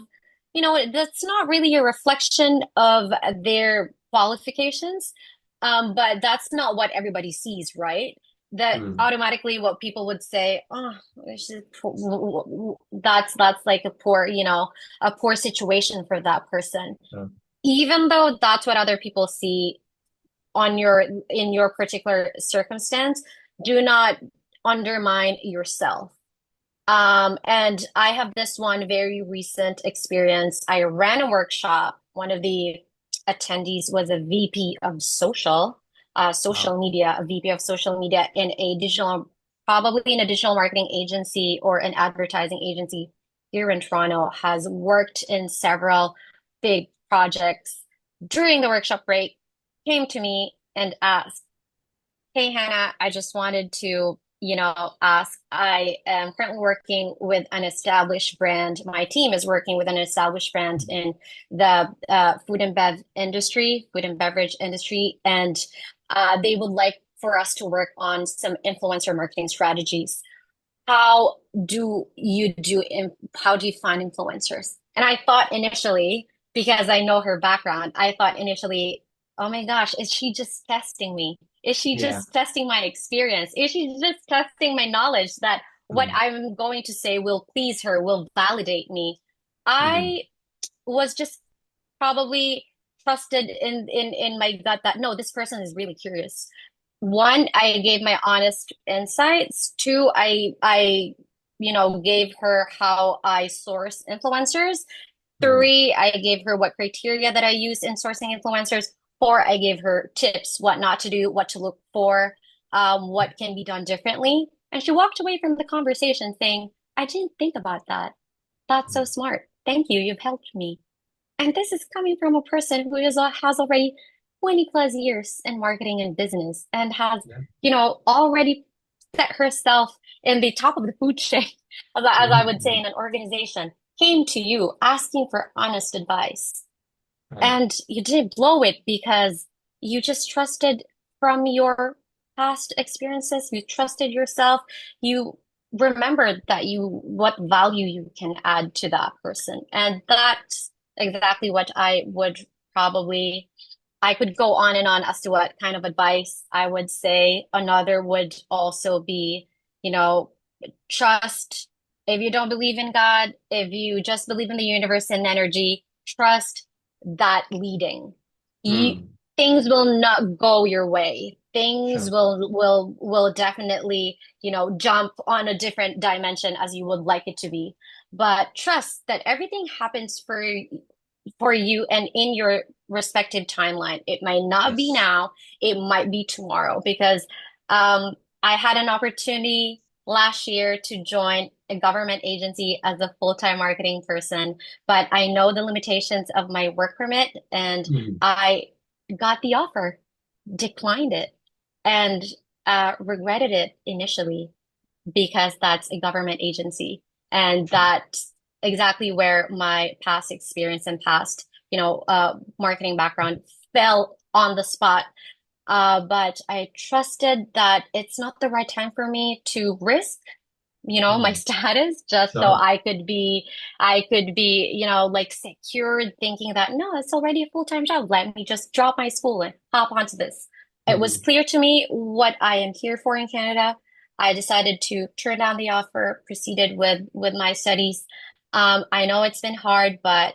that's not really a reflection of their qualifications, but that's not what everybody sees, right? That Mm. automatically what people would say, oh, that's like a poor situation for that person. Uh, Even though that's what other people see on your in your particular circumstance, do not undermine yourself. And I have this one very recent experience. I ran a workshop. One of the attendees was a VP of wow. social media, a VP of social media in a probably in a digital marketing agency or an advertising agency here in Toronto, has worked in several big projects. During the workshop break, came to me and asked, hey, Hannah, I just wanted to, ask. I am currently working with an established brand. My team is working with an established brand in the food and beverage industry, and they would like for us to work on some influencer marketing strategies. How how do you find influencers? And I thought initially, because I know her background, I thought initially, oh my gosh, is she just testing me? Is she Yeah. just testing my experience? Is she just testing my knowledge that what Mm. I'm going to say will please her, will validate me? Mm. I was just probably trusted in my gut that no, this person is really curious. One, I gave my honest insights. Two, I gave her how I source influencers. Mm. Three, I gave her what criteria that I use in sourcing influencers. Four, I gave her tips, what not to do, what to look for, what can be done differently. And she walked away from the conversation saying, I didn't think about that. That's so Mm. smart. Thank you. You've helped me. And this is coming from a person who has already 20 plus years in marketing and business and has, Yeah. already set herself in the top of the food chain, as I would say Mhm. in an organization, came to you asking for honest advice. Right. And you didn't blow it because you just trusted from your past experiences. You trusted yourself. You remembered that what value you can add to that person. And that's exactly what I would probably, I could go on and on as to what kind of advice I would say. Another would also be, you know, trust. If you don't believe in God, if you just believe in the universe and energy, trust that leading. You Mm. things will not go your way. Things Sure. will definitely, jump on a different dimension as you would like it to be. But trust that everything happens for you and in your respective timeline. It might not be Yes. now, it might be tomorrow because I had an opportunity last year to join a government agency as a full-time marketing person, but I know the limitations of my work permit and Mm. I got the offer, declined it, and regretted it initially because that's a government agency. And Sure. that's exactly where my past experience and past, marketing background fell on the spot. But I trusted that it's not the right time for me to risk, my Mm. status just so Sure. I could be, like secured thinking that no, it's already a full-time job. Let me just drop my school and hop onto this. It was Mm. clear to me what I am here for in Canada. I decided to turn down the offer, proceeded with my studies. I know it's been hard, but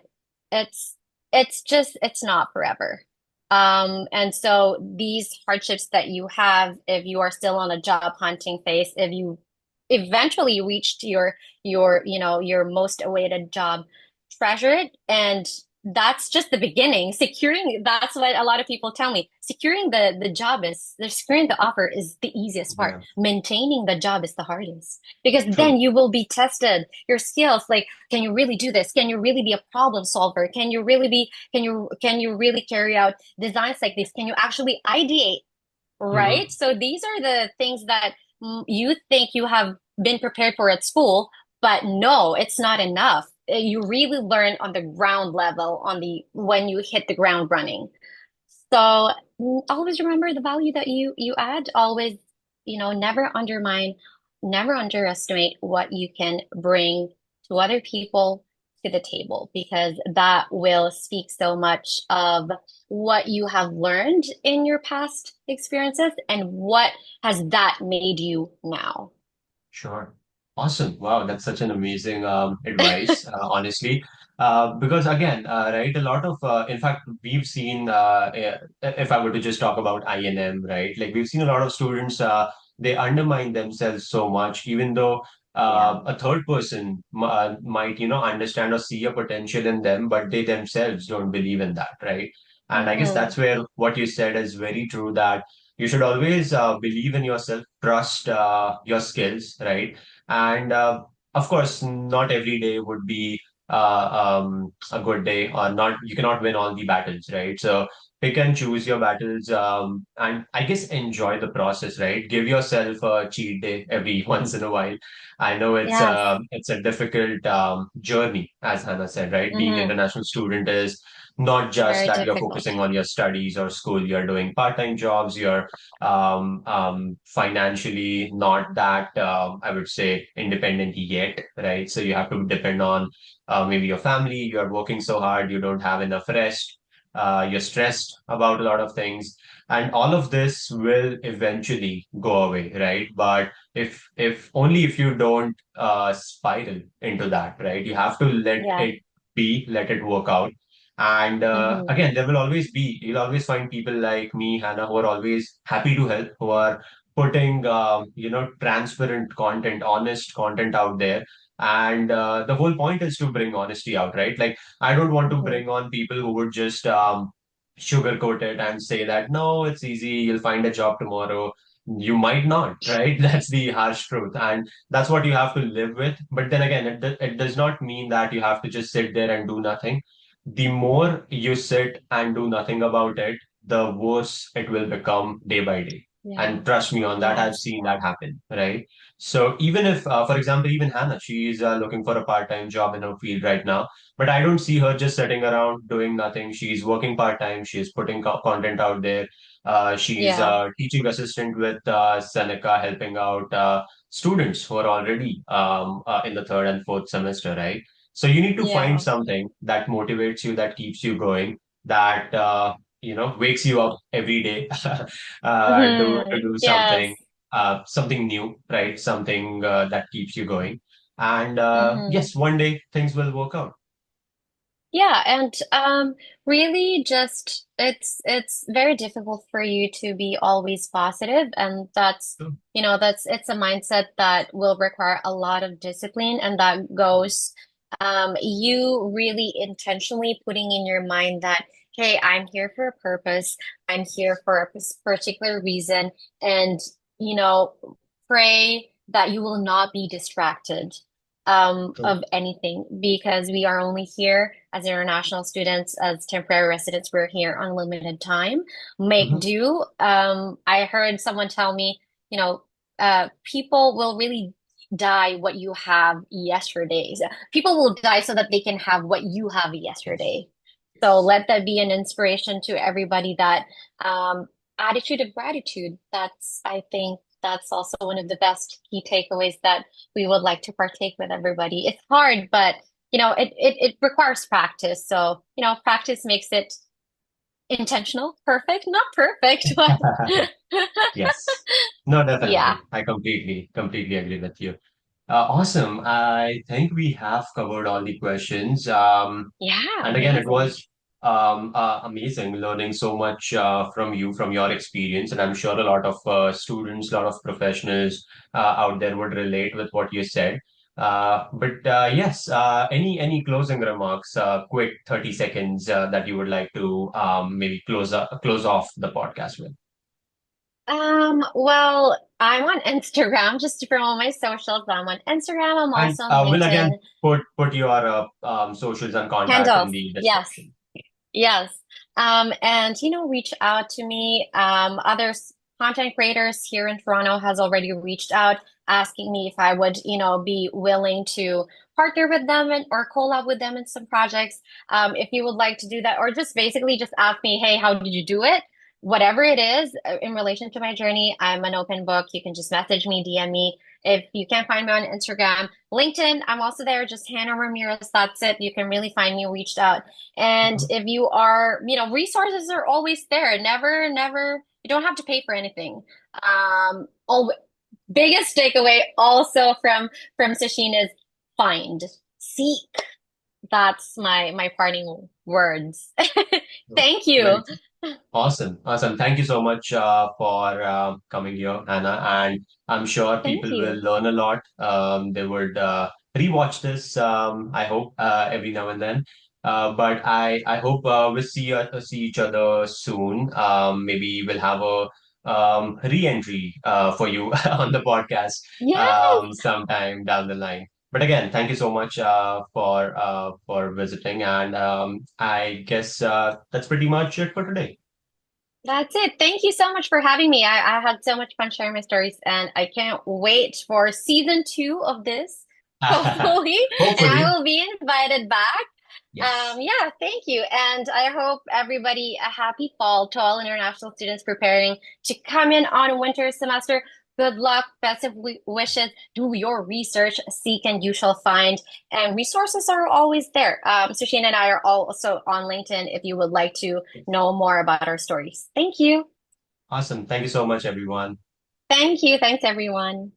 it's it's not forever. And so these hardships that you have, if you are still on a job hunting phase, if you eventually reached your most awaited job, treasure it. And that's just the beginning. Securing, that's what a lot of people tell me. Securing securing the offer is the easiest part. Yeah. Maintaining the job is the hardest because then True. you will be tested. Your skills, like, can you really do this? Can you really be a problem solver? Can you really carry out designs like this? Can you actually ideate? Right? Hmm. So these are the things that you think you have been prepared for at school, but no, it's not enough. You really learn on the ground level, on the when you hit the ground running. So always remember the value that you add. Always, never undermine, never underestimate what you can bring to other people, to the table because that will speak so much of what you have learned in your past experiences and what has that made you now. Sure. Awesome. Wow, that's such an amazing advice, honestly. Because again, right, a lot of, in fact, we've seen, if I were to just talk about INM, right, like we've seen a lot of students, they undermine themselves so much, even though Yeah. a third person might, understand or see a potential in them, but they themselves don't believe in that, right? And I guess Hmm. that's where what you said is very true, that you should always believe in yourself, trust your skills, right? And of course, not every day would be a good day, or not. You cannot win all the battles, right? So pick and choose your battles, and I guess enjoy the process, right? Give yourself a cheat day every once in a while. I know Yes. it's a difficult journey, as Hannah said, right? Being Hmm. international student is not just Very that you're difficult. focusing on your studies or school. You're doing part-time jobs. You're financially not that, I would say, independent yet, right? So you have to depend on maybe your family. You're working so hard, you don't have enough rest. You're stressed about a lot of things, and all of this will eventually go away, right? But if only if you don't spiral into that, right? You have to let Yeah. it be, let it work out. And Hmm. again, there will always be, you'll always find people like me, Hannah, who are always happy to help, who are putting, transparent content, honest content out there. And the whole point is to bring honesty out, right? Like, I don't want to Hmm. bring on people who would just sugarcoat it and say that, no, it's easy, you'll find a job tomorrow. You might not, right? That's the harsh truth. And that's what you have to live with. But then again, it does not mean that you have to just sit there and do nothing. The more you sit and do nothing about it, the worse it will become day by day. Yeah. And trust me on that, I've Yes. seen that happen, right? So even if, for example, even Hannah, she is looking for a part-time job in her field right now, but I don't see her just sitting around doing nothing. She's working part-time. She's putting content out there. She's Yeah. teaching assistant with Seneca, helping out students who are already in the third and fourth semester, right? So you need to find Yeah. something that motivates you, that keeps you going, that wakes you up every day to Hmm. do something, Yes. something new, right? Something that keeps you going. And Hmm. yes, one day things will work out. Yeah, and really just it's very difficult for you to be always positive, and that's So, it's a mindset that will require a lot of discipline, and that goes you really intentionally putting in your mind that, hey, I'm here for a purpose, I'm here for a particular reason, and you know, pray that you will not be distracted so, of anything because we are only here as international students, as temporary residents. We're here on limited time. Make mhm. do. I heard someone tell me, you know, people will really die what you have yesterday. So people will die so that they can have what you have Yes. yesterday. So Yes. let that be an inspiration to everybody that attitude of gratitude. I think that's also one of the best key takeaways that we would like to partake with everybody. It's hard, but it requires practice. So, practice makes it intentional. Perfect, not perfect, but Yes. No, yeah. definitely. I completely agree with you. Awesome. I think we have covered all the questions. Yeah, And again, it amazing. was amazing learning so much from you, from your experience. And I'm sure a lot of students, a lot of professionals out there would relate with what you said. But yes, any closing remarks, quick 30 seconds that you would like to maybe close off the podcast with? Well, I'm on Instagram just to promote my socials. I'm on Instagram. I'm And also on we'll again LinkedIn. put your socials and contact in Handles. the Yes. description. Yes. And reach out to me. Content creators here in Toronto has already reached out asking me if I would, be willing to partner with them or collab with them in some projects. If you would like to do that, or just basically just ask me, hey, how did you do it? Whatever it is in relation to my journey, I'm an open book. You can just message me, DM me, If you can't find me on Instagram, LinkedIn, I'm also there, just Hannah Ramirez. That's it. You can really find me, reached out. And Mhm. if you are, resources are always there. Never, you don't have to pay for anything. Oh, biggest takeaway also from Sashin is find, seek. That's my parting words. Thank you. Very awesome. Awesome. Thank you so much for coming here, Anna. And I'm sure Thank people will you. learn a lot. They would rewatch this, I hope, every now and then. But I hope we'll see each other soon. Maybe we'll have a re-entry for you on the podcast Yes, sometime down the line. But again, thank you so much for visiting, and I guess that's pretty much it for today. that's it. Thank you so much for having me. I had so much fun sharing my stories, and I can't wait for season two of this, hopefully. And I Hopefully, will be invited back. yes. Yeah, thank you. And I hope everybody a happy fall to all international students preparing to come in on winter semester. Good luck, best of wishes. Do your research, seek, and you shall find. And resources are always there. So Shane and I are also on LinkedIn if you would like to know more about our stories. Thank you. Awesome. Thank you so much, everyone. Thank you. Thanks, everyone.